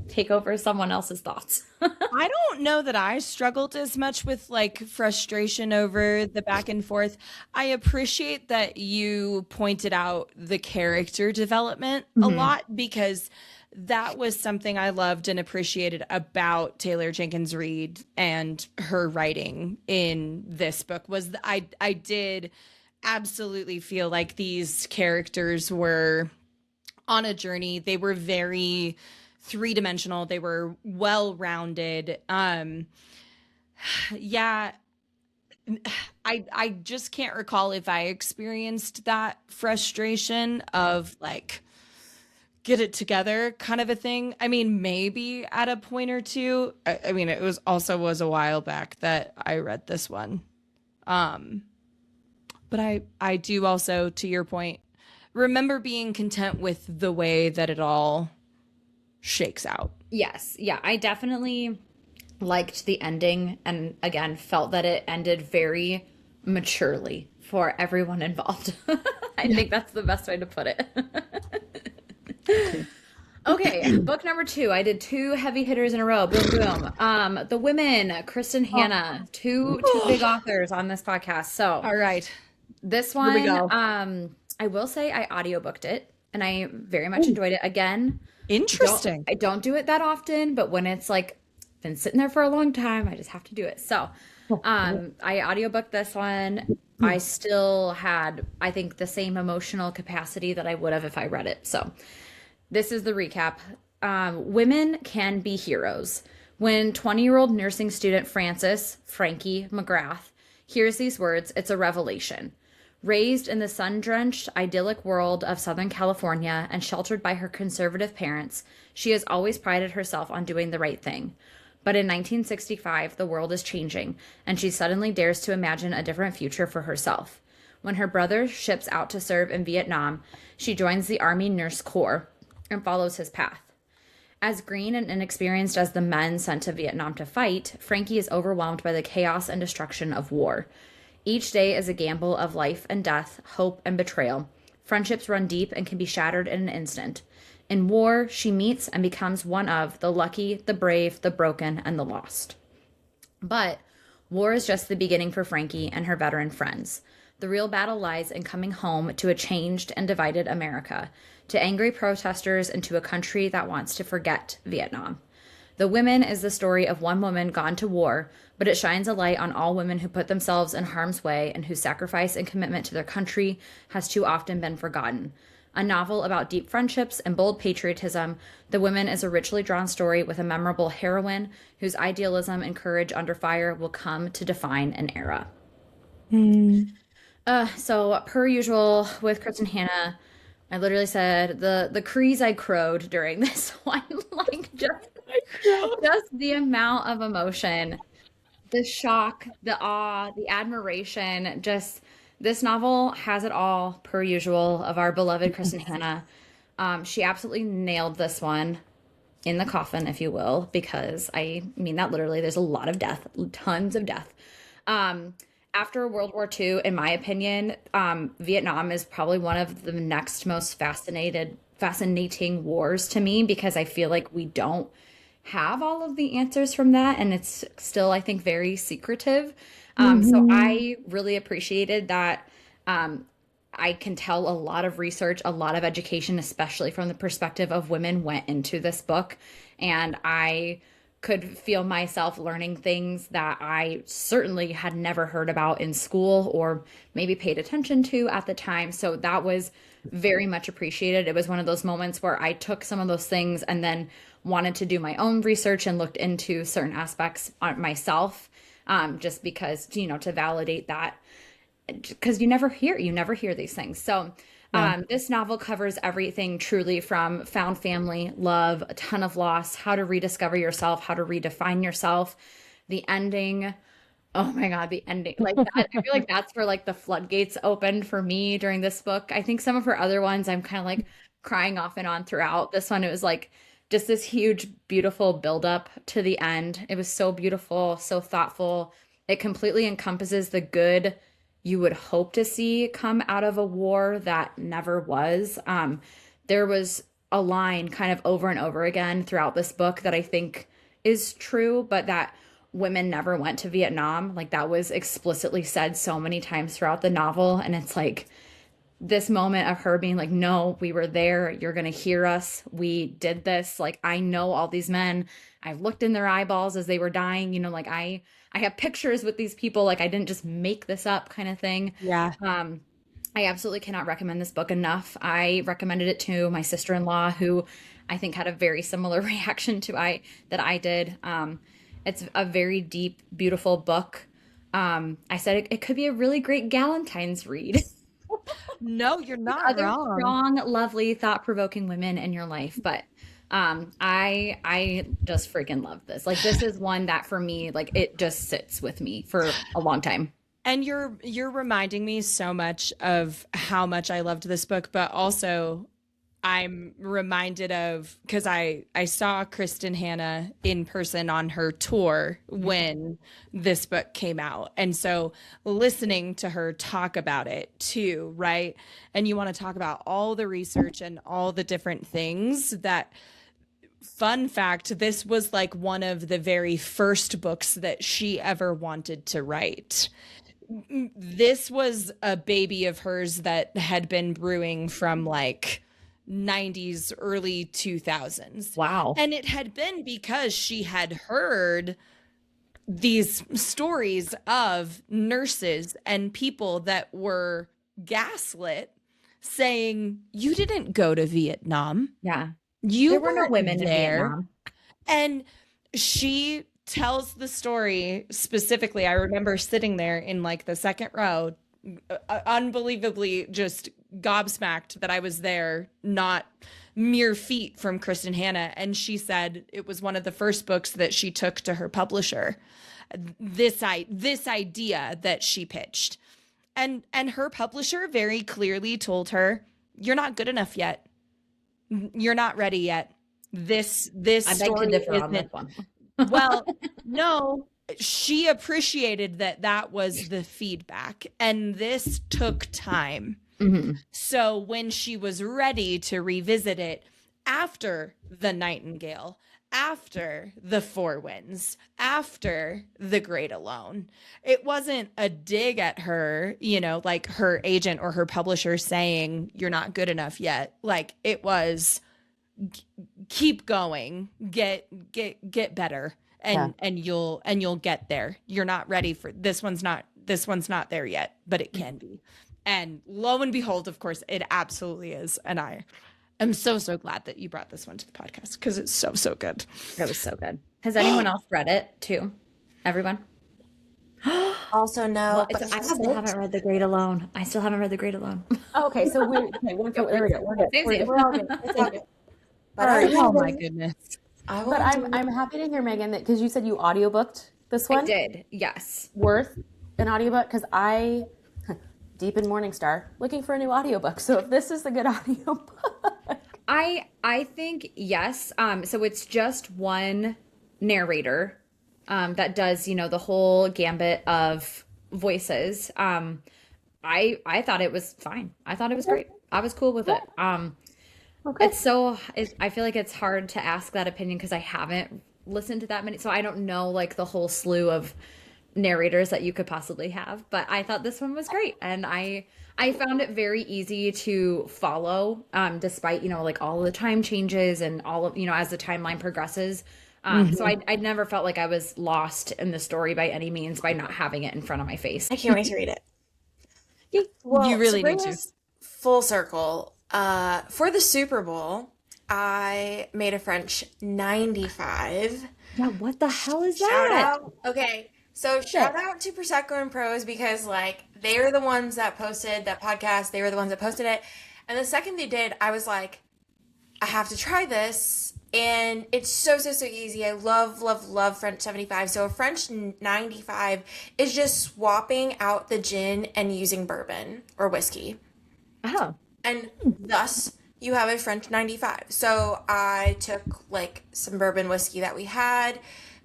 take over someone else's thoughts. I don't know that I struggled as much with like frustration over the back and forth. I appreciate that you pointed out the character development a lot, because that was something I loved and appreciated about Taylor Jenkins Reid and her writing in this book. Was I did absolutely feel like these characters were on a journey. They were very three-dimensional. They were well-rounded. Yeah, I just can't recall if I experienced that frustration of like, get it together kind of a thing. I mean, maybe at a point or two. I mean, it was a while back that I read this one. But I do also, to your point, remember being content with the way that it all shakes out. Yes. Yeah, I definitely liked the ending and again felt that it ended very maturely for everyone involved. I think that's the best way to put it. Okay, book number 2. I did 2 heavy hitters in a row. Boom, boom. The women, Kristin, Hannah, two big authors on this podcast. So, all right, this one, here we go. I will say I audiobooked it and I very much enjoyed it. Again, interesting. I don't do it that often, but when it's like been sitting there for a long time, I just have to do it. So, I audiobooked this one. I still had, I think, the same emotional capacity that I would have if I read it. So, this is the recap. Women can be heroes. When 20-year-old nursing student Frankie McGrath, hears these words, it's a revelation. Raised in the sun-drenched, idyllic world of Southern California and sheltered by her conservative parents, she has always prided herself on doing the right thing. But in 1965, the world is changing, and she suddenly dares to imagine a different future for herself. When her brother ships out to serve in Vietnam, she joins the Army Nurse Corps and follows his path. As green and inexperienced as the men sent to Vietnam to fight, Frankie is overwhelmed by the chaos and destruction of war. Each day is a gamble of life and death, hope and betrayal. Friendships run deep and can be shattered in an instant. In war, she meets and becomes one of the lucky, the brave, the broken, and the lost. But war is just the beginning for Frankie and her veteran friends. The real battle lies in coming home to a changed and divided America, to angry protesters, and to a country that wants to forget Vietnam. The Women is the story of one woman gone to war, but it shines a light on all women who put themselves in harm's way and whose sacrifice and commitment to their country has too often been forgotten. A novel about deep friendships and bold patriotism, The Women is a richly drawn story with a memorable heroine whose idealism and courage under fire will come to define an era. So per usual with Kristin Hannah, I literally said the crease I crowed during this one, like just the amount of emotion, the shock, the awe, the admiration, just this novel has it all per usual of our beloved Kristin Hannah. She absolutely nailed this one in the coffin, if you will, because I mean that literally there's a lot of death, tons of death. After World War II, in my opinion, Vietnam is probably one of the next most fascinating wars to me, because I feel like we don't have all of the answers from that, and it's still, I think, very secretive. So I really appreciated that. I can tell a lot of research, a lot of education, especially from the perspective of women, went into this book, and I could feel myself learning things that I certainly had never heard about in school or maybe paid attention to at the time. So that was very much appreciated. It was one of those moments where I took some of those things and then wanted to do my own research and looked into certain aspects myself, just because, to validate that, because you never hear these things. So this novel covers everything truly from found family, love, a ton of loss, how to rediscover yourself, how to redefine yourself. The ending, oh my God, the ending. Like that, I feel like that's where like the floodgates opened for me during this book. I think some of her other ones I'm kind of like crying off and on throughout. This one, it was like just this huge, beautiful buildup to the end. It was so beautiful, so thoughtful. It completely encompasses the good you would hope to see come out of a war that never was. There was a line kind of over and over again throughout this book that I think is true, but that women never went to Vietnam. Like that was explicitly said so many times throughout the novel. And it's like this moment of her being like, no, we were there. You're going to hear us. We did this. Like, I know all these men. I've looked in their eyeballs as they were dying. Like I have pictures with these people. Like I didn't just make this up kind of thing. Yeah. I absolutely cannot recommend this book enough. I recommended it to my sister-in-law, who I think had a very similar reaction to that I did. It's a very deep, beautiful book. I said it could be a really great Galentine's read. No, you're not Other wrong. strong, lovely, thought-provoking women in your life, but I just freaking love this. Like this is one that for me, like it just sits with me for a long time. And you're reminding me so much of how much I loved this book, but also I'm reminded of, because I saw Kristin Hannah in person on her tour when this book came out. And so listening to her talk about it too, right? And you want to talk about all the research and all the different things that, fun fact, this was like one of the very first books that she ever wanted to write. This was a baby of hers that had been brewing from like 90s, early 2000s. Wow. And it had been because she had heard these stories of nurses and people that were gaslit saying, you didn't go to Vietnam. Yeah. There were no women in Vietnam. And she tells the story specifically. I remember sitting there in like the second row, unbelievably just gobsmacked that I was there, not mere feet from Kristin Hannah. And she said it was one of the first books that she took to her publisher. This idea that she pitched. And her publisher very clearly told her, you're not good enough yet. You're not ready yet. This I beg to story differ on this isn't. one. Well, no, she appreciated that was the feedback, and this took time. Mhm. So when she was ready to revisit it after the Nightingale, after the Four Winds, after the Great Alone, it wasn't a dig at her, like her agent or her publisher saying, "You're not good enough yet." Like it was, keep going, get better, and you'll get there. You're not ready for this one's not there yet, but it can be. And lo and behold, of course, it absolutely is. And I am so glad that you brought this one to the podcast because it's so good. That was so good. Has anyone else read it too? Everyone? Also, no, Well, but I still haven't read The Great Alone. Oh, okay, so there we go. We're good. We're all good. It's all good. But All right. Oh my goodness. But I'm happy to hear, Megan, that because you said you audiobooked this one. I did, yes. Worth an audiobook because I deep in Morningstar looking for a new audiobook. So if this is a good audiobook. I think yes. So it's just one narrator that does, the whole gambit of voices. I thought it was fine. I thought it was great. I was cool with it. Okay. I feel like it's hard to ask that opinion because I haven't listened to that many, so I don't know like the whole slew of narrators that you could possibly have. But I thought this one was great, and I found it very easy to follow, despite like all of the time changes and all of as the timeline progresses. So I never felt like I was lost in the story by any means by not having it in front of my face. I can't wait to read it. Well, you really need to. Full circle. For the Super Bowl, I made a French 95. Yeah, what the hell is Shout that? out. Okay, so shout out to Prosecco and Pros because they were the ones that posted that podcast. They were the ones that posted it. And the second they did, I was like, I have to try this. And it's so easy. I love French 75. So a French 95 is just swapping out the gin and using bourbon or whiskey. Oh. And thus, you have a French 95. So I took some bourbon whiskey that we had,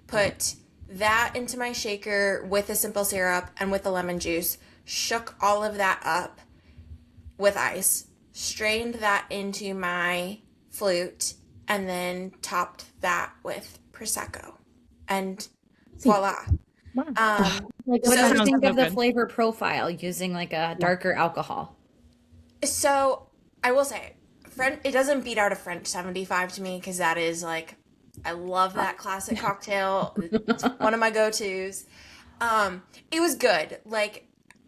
put that into my shaker with a simple syrup and with the lemon juice, shook all of that up with ice, strained that into my flute, and then topped that with Prosecco. And voila. What So- do you think so of the good. flavor profile using a darker alcohol? So I will say, it doesn't beat out a French 75 to me because that is I love that classic cocktail. It's one of my go-tos. It was good.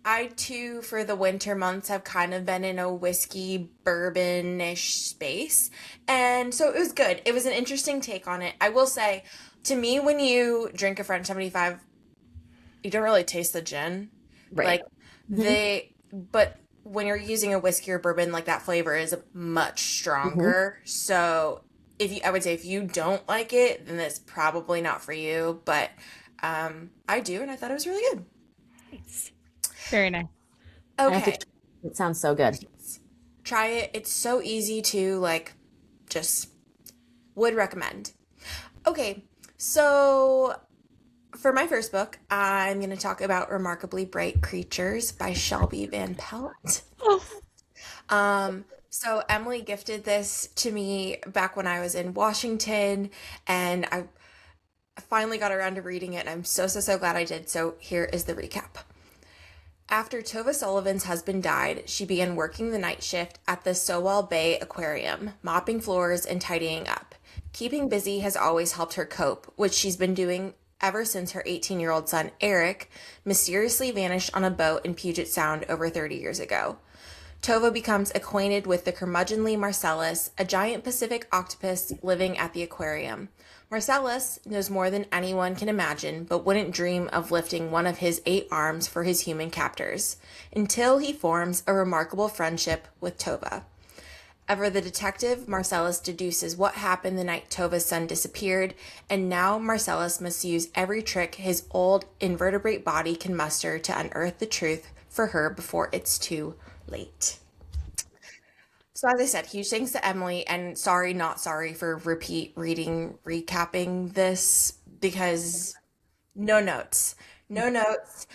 I too, for the winter months, have kind of been in a whiskey bourbon-ish space. And so it was good. It was an interesting take on it. I will say, to me, when you drink a French 75, you don't really taste the gin. Right. But when you're using a whiskey or bourbon, that flavor is much stronger. So I would say if you don't like it, then it's probably not for you. But I do, and I thought it was really good. Nice. Very nice. Okay, It sounds so good. try it. It's so easy to just would recommend. Okay, so for my first book, I'm going to talk about Remarkably Bright Creatures by Shelby Van Pelt. So Emily gifted this to me back when I was in Washington, and I finally got around to reading it, and I'm so glad I did. So here is the recap. After Tova Sullivan's husband died, she began working the night shift at the Sowell Bay Aquarium, mopping floors and tidying up. Keeping busy has always helped her cope, which she's been doing ever since her 18-year-old son, Eric, mysteriously vanished on a boat in Puget Sound over 30 years ago. Tova becomes acquainted with the curmudgeonly Marcellus, a giant Pacific octopus living at the aquarium. Marcellus knows more than anyone can imagine, but wouldn't dream of lifting one of his 8 arms for his human captors, until he forms a remarkable friendship with Tova. Ever the detective, Marcellus deduces what happened the night Tova's son disappeared, and now Marcellus must use every trick his old invertebrate body can muster to unearth the truth for her before it's too late. So as I said, huge thanks to Emily, and sorry, not sorry for repeat reading, recapping this because no notes, no notes.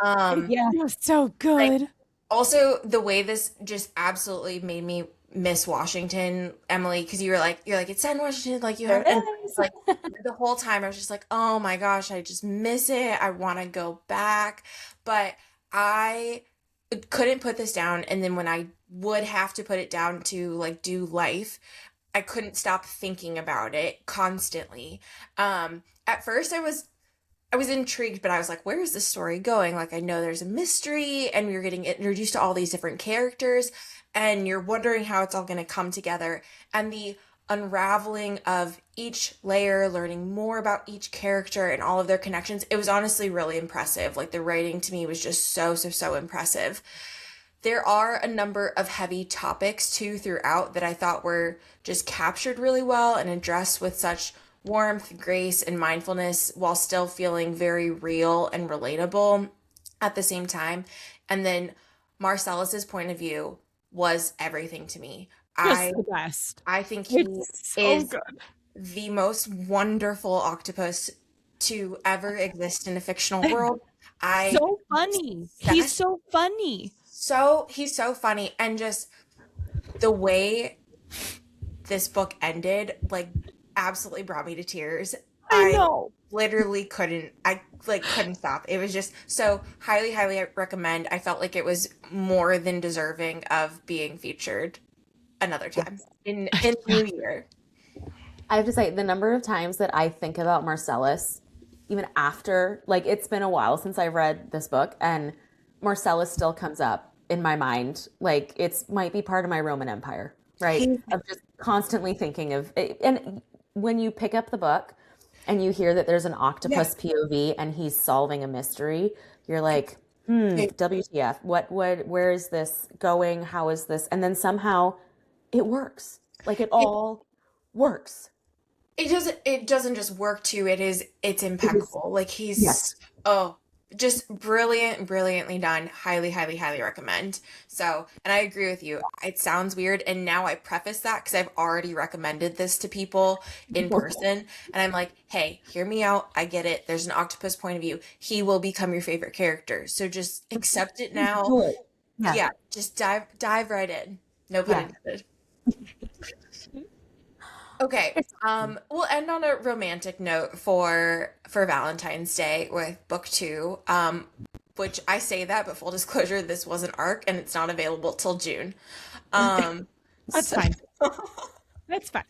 Um, Yeah. It was so like good. also the way this just absolutely made me miss Washington, Emily, because you're like it's set in Washington, like you There have, it and is. like the whole time I was just like, oh my gosh, I just miss it. I want to go back, but I couldn't put this down. And then when I would have to put it down to like do life, I couldn't stop thinking about it constantly. At first I was intrigued, but I was like, where is this story going? Like, I know there's a mystery, and you're getting introduced to all these different characters, and you're wondering how it's all going to come together. And the unraveling of each layer, learning more about each character and all of their connections, it was honestly really impressive. Like, the writing to me was just so, so, so impressive. There are a number of heavy topics too throughout that I thought were just captured really well and addressed with such warmth, grace, and mindfulness while still feeling very real and relatable at the same time. And then Marcellus's point of view was everything to me. Just I the best. I think he It's so is good. the most wonderful octopus to ever exist in a fictional world. I So funny. He's so funny. he's so funny, and just the way this book ended, like, absolutely brought me to tears. I know. Literally couldn't stop. It was just so highly, highly recommend. I felt like it was more than deserving of being featured another time in New Year. I have to say, the number of times that I think about Marcellus, even after, like, it's been a while since I've read this book, and Marcellus still comes up in my mind. Like, it's might be part of my Roman Empire, right? Of just constantly thinking of it. And when you pick up the book and you hear that there's an octopus POV and he's solving a mystery, you're like, WTF? Where is this going? How is this? And then somehow it works. Like, it all works. It doesn't just work too. It's impeccable. Like, he's Yes. just brilliantly done. Highly, highly, highly recommend. So, and I agree with you. It sounds weird, and now I preface that because I've already recommended this to people in person, and I'm like, hey, hear me out. I get it. There's an octopus point of view. He will become your favorite character. So just accept it now. Do it. Yeah. Yeah, just dive right in. No pun intended. Okay, we'll end on a romantic note for Valentine's Day with book 2, which I say that, but full disclosure, this was an arc and it's not available till June. That's fine. That's fine.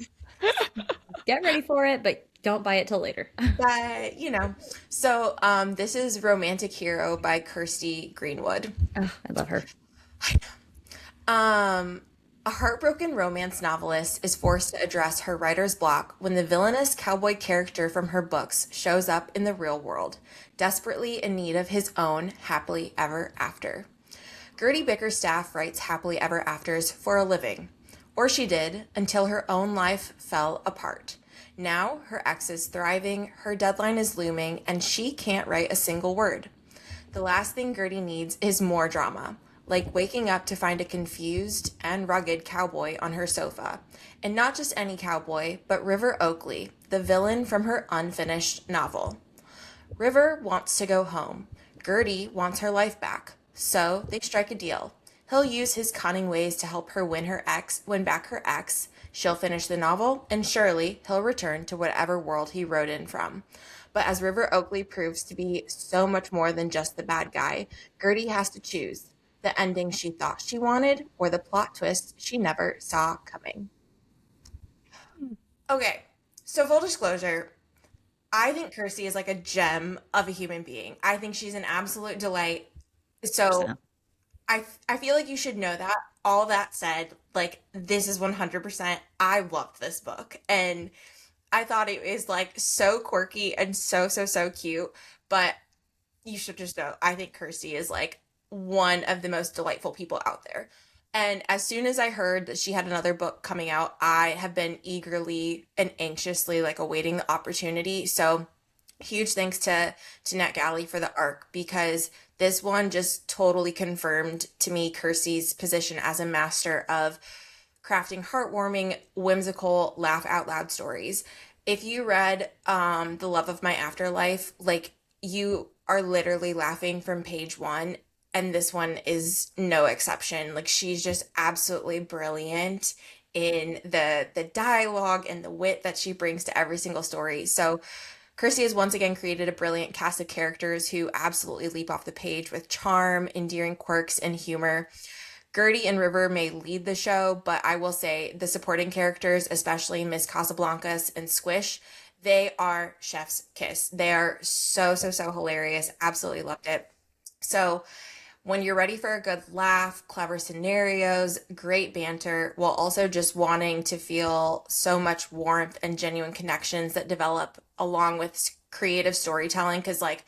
Get ready for it, but don't buy it till later. But, so this is Romantic Hero by Kirsty Greenwood. Oh, I love her. A heartbroken romance novelist is forced to address her writer's block when the villainous cowboy character from her books shows up in the real world, desperately in need of his own happily ever after. Gertie Bickerstaff writes happily ever afters for a living, or she did until her own life fell apart. Now her ex is thriving, her deadline is looming, and she can't write a single word. The last thing Gertie needs is more drama, like waking up to find a confused and rugged cowboy on her sofa. And not just any cowboy, but River Oakley, the villain from her unfinished novel. River wants to go home. Gertie wants her life back. So they strike a deal. He'll use his cunning ways to help her win back her ex. She'll finish the novel, and surely he'll return to whatever world he wrote in from. But as River Oakley proves to be so much more than just the bad guy, Gertie has to choose the ending she thought she wanted or the plot twist she never saw coming. Okay, so full disclosure, I think Kirsty is like a gem of a human being. I think she's an absolute delight. So I feel like you should know that. All that said, like, this is 100%. I loved this book, and I thought it was like so quirky and so, so, so cute. But you should just know, I think Kirsty is like one of the most delightful people out there. And as soon as I heard that she had another book coming out, I have been eagerly and anxiously like awaiting the opportunity. So huge thanks to NetGalley for the arc, because this one just totally confirmed to me Kirsty's position as a master of crafting heartwarming, whimsical, laugh out loud stories. If you read The Love of My Afterlife, like you are literally laughing from page one, and this one is no exception. Like she's just absolutely brilliant in the dialogue and the wit that she brings to every single story. So Kirsty has once again created a brilliant cast of characters who absolutely leap off the page with charm, endearing quirks, and humor. Gertie and River may lead the show, but I will say the supporting characters, especially Miss Casablancas and Squish, they are chef's kiss. They are so, so, so hilarious. Absolutely loved it. So when you're ready for a good laugh, clever scenarios, great banter, while also just wanting to feel so much warmth and genuine connections that develop along with creative storytelling, because like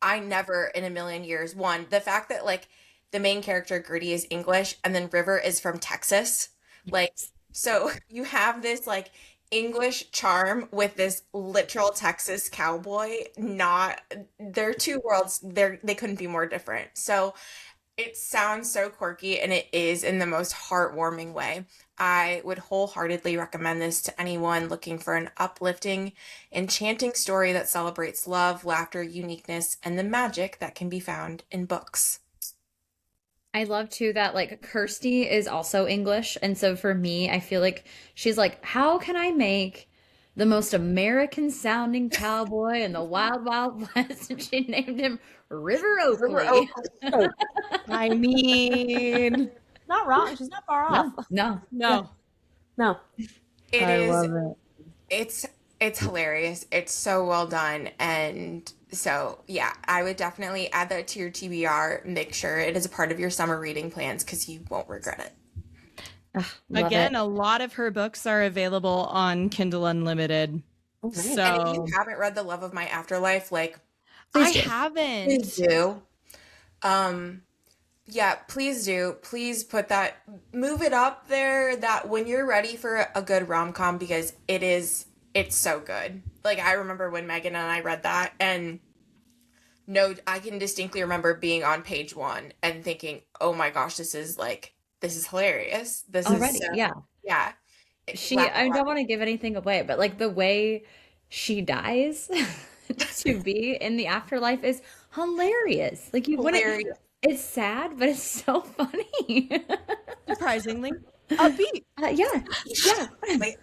I never in a million years, one, the fact that like the main character Gertie is English and then River is from Texas, like so you have this like English charm with this literal Texas cowboy. Not they're two worlds. They couldn't be more different. So it sounds so quirky and it is in the most heartwarming way. I would wholeheartedly recommend this to anyone looking for an uplifting, enchanting story that celebrates love, laughter, uniqueness, and the magic that can be found in books. I love too that like Kirsty is also English. And so for me, I feel like she's like, how can I make the most American sounding cowboy in the wild, wild west? And she named him River Oakley. I mean, Not wrong. She's not far off. No. no. No. It I is love it. it's hilarious. It's so well done. And so yeah, I would definitely add that to your TBR. Make sure it is a part of your summer reading plans because you won't regret it. Ugh, love Again, it. a lot of her books are available on Kindle Unlimited. Oh, nice. And if So you haven't read The Love of My Afterlife, like I Please do. haven't. please do. Yeah, please do. Please put that, move it up there that when you're ready for a good rom-com, because it's so good. Like I remember when Megan and I read that, and no, I can distinctly remember being on page one and thinking, oh my gosh, this is hilarious. This Already, is so, yeah. yeah. I don't want to give anything away, but like the way she dies to be in the afterlife is hilarious. Like you wouldn't, Hilarious. it's sad, but it's so funny. Surprisingly upbeat. Yeah, yeah. Like,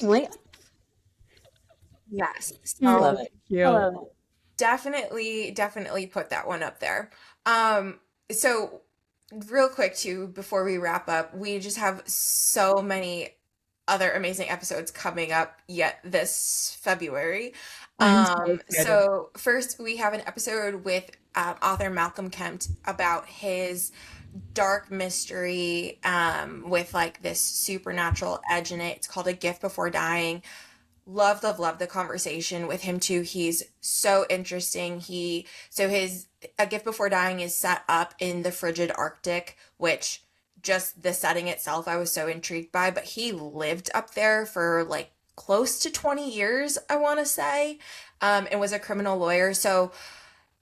Wait, yes. I So love it. Cute. I love it. definitely put that one up there. So real quick too, before we wrap up, we just have so many other amazing episodes coming up yet this February. I'm so excited. So first we have an episode with author Malcolm Kemp about his dark mystery with like this supernatural edge in it. It's called A Gift Before Dying. Love the conversation with him too. He's so interesting. His A Gift Before Dying is set up in the frigid Arctic, which just the setting itself I was so intrigued by, but he lived up there for like close to 20 years, I want to say, and was a criminal lawyer. So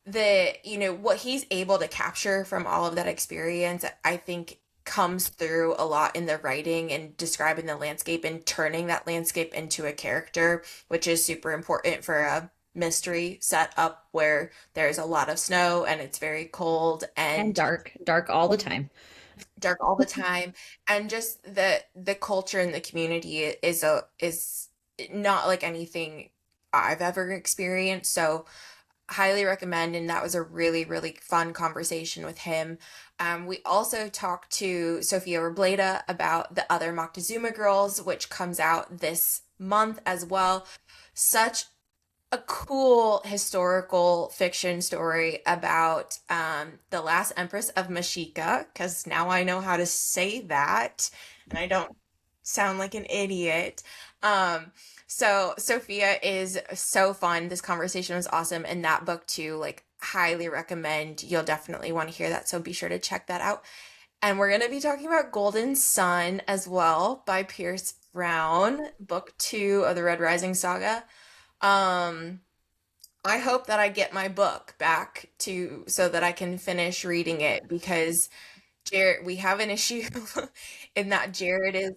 what he's able to capture from all of that experience, I think comes through a lot in the writing and describing the landscape and turning that landscape into a character, which is super important for a mystery set up where there's a lot of snow and it's very cold And dark all the time. dark all the time, and just the culture and the community is not like anything I've ever experienced. So highly recommend, and that was a really really fun conversation with him. We also talked to Sophia Rebleda about the other Moctezuma Girls, which comes out this month as well. Such a cool historical fiction story about the last empress of Mashika, because now I know how to say that and I don't sound like an idiot. So Sophia is so fun. This conversation was awesome, and that book too, like highly recommend. You'll definitely want to hear that, so be sure to check that out. And we're going to be talking about Golden Sun as well by Pierce Brown, book 2 of the Red Rising saga. I hope that I get my book back to so that I can finish reading it, because Jared, we have an issue in that Jared is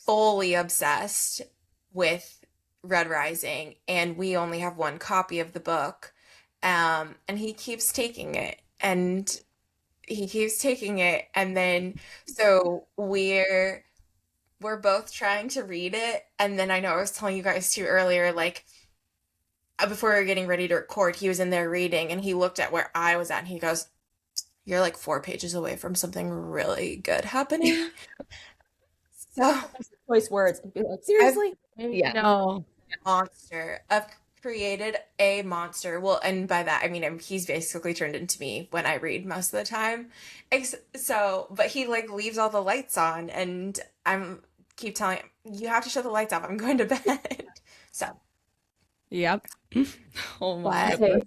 fully obsessed with Red Rising, and we only have one copy of the book. And he keeps taking it, and then so we're both trying to read it, and then I know I was telling you guys too earlier, like before we were getting ready to record, he was in there reading, and he looked at where I was at, and he goes, "You're like 4 pages away from something really good happening." So Choice words and be like, seriously? Yeah. No. monster. I've created a monster. Well, and by that I mean he's basically turned into me when I read most of the time. So, but he like leaves all the lights on, and I'm keep telling him, "You have to shut the lights off. I'm going to bed." So, Yep. Oh my. Okay.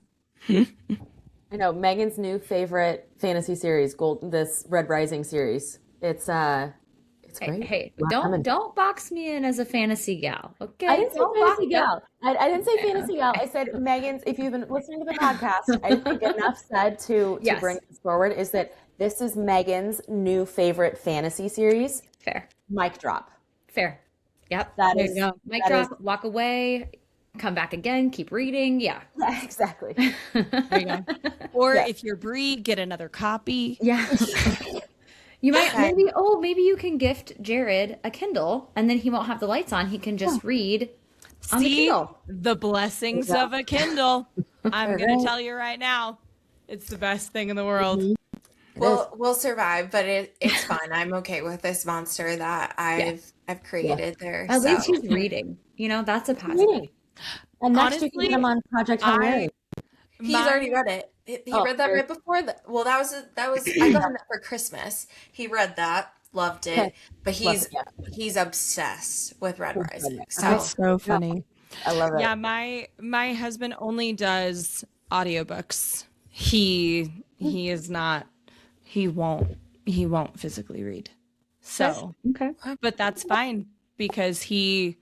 I know Megan's new favorite fantasy series, this Red Rising series. It's great. Hey, Recommend. don't box me in as a fantasy gal, okay? I didn't say Don't fantasy box- gal. I didn't say fantasy gal. I said Megan's. If you've been listening to the podcast, I think enough said to Yes. bring this forward is that this is Megan's new favorite fantasy series. Fair. Mic drop. Fair. Yep. That There is you go. Mic that drop, walk away, come back again, keep reading. Yeah. is- exactly. There you go. Or Yeah. if you're Brie, get another copy. Yeah. You might maybe you can gift Jared a Kindle, and then he won't have the lights on. He can just read on the See Kindle. the blessings of a Kindle. I'm going to tell you right now, it's the best thing in the world. we'll survive, but it's fun. I'm okay with this monster that I've created there. At so. least he's reading. You know, that's a positive. Reading. And next you can Honestly, get him on Project Hail Mary. He's already read it. He read that right before that. Well, that was I got him that for Christmas. He read that, loved it, but he's obsessed with Red Rising. So That's so funny. I love it. Yeah, my husband only does audiobooks. He is not he won't physically read. So, Okay. but that's fine because he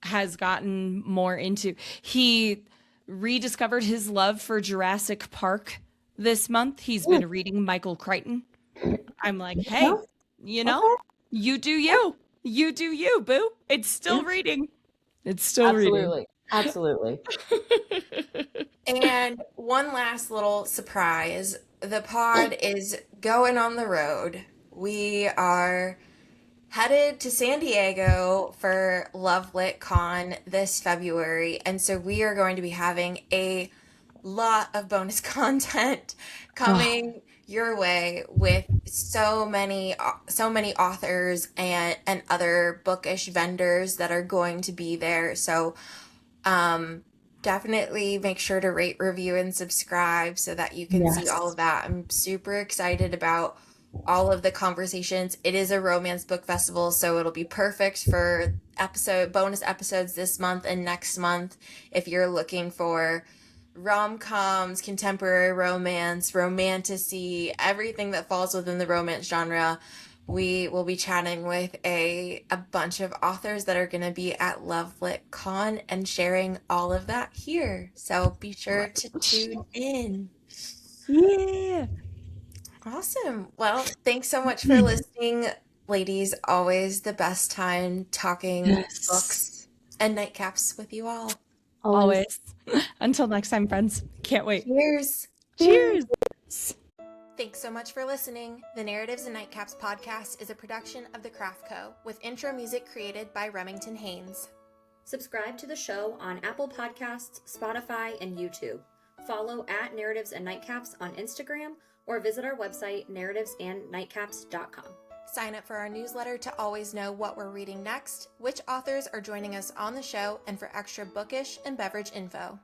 has gotten more into he rediscovered his love for Jurassic Park this month. He's been reading Michael Crichton. I'm like, "Hey, you know, you do you. You do you, boo. It's still reading. It's still reading." Absolutely. And one last little surprise. The pod is going on the road. We are headed to San Diego for Love Lit Con this February. And so we are going to be having a lot of bonus content coming your way with so many authors and other bookish vendors that are going to be there. So definitely make sure to rate, review, and subscribe so that you can see all of that. I'm super excited about all of the conversations. It is a romance book festival, so it'll be perfect for bonus episodes this month and next month if you're looking for rom-coms, contemporary romance, romantasy, everything that falls within the romance genre. We will be chatting with a bunch of authors that are going to be at Love Lit Con and sharing all of that here. So be sure to tune in. Yeah. Awesome. Well, thanks so much for listening, ladies. Always the best time talking books and nightcaps with you all. Always. Until next time, friends. Can't wait. Cheers. Cheers. Thanks so much for listening. The Narratives and Nightcaps podcast is a production of The Craft Co. with intro music created by Remington Haynes. Subscribe to the show on Apple Podcasts, Spotify, and YouTube. Follow at Narratives and Nightcaps on Instagram or visit our website, narrativesandnightcaps.com. Sign up for our newsletter to always know what we're reading next, which authors are joining us on the show, and for extra bookish and beverage info.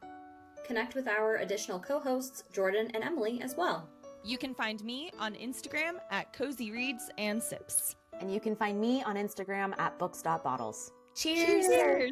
Connect with our additional co-hosts, Jordan and Emily, as well. You can find me on Instagram at Cozy Reads and Sips. And you can find me on Instagram at books.bottles. Cheers! Cheers.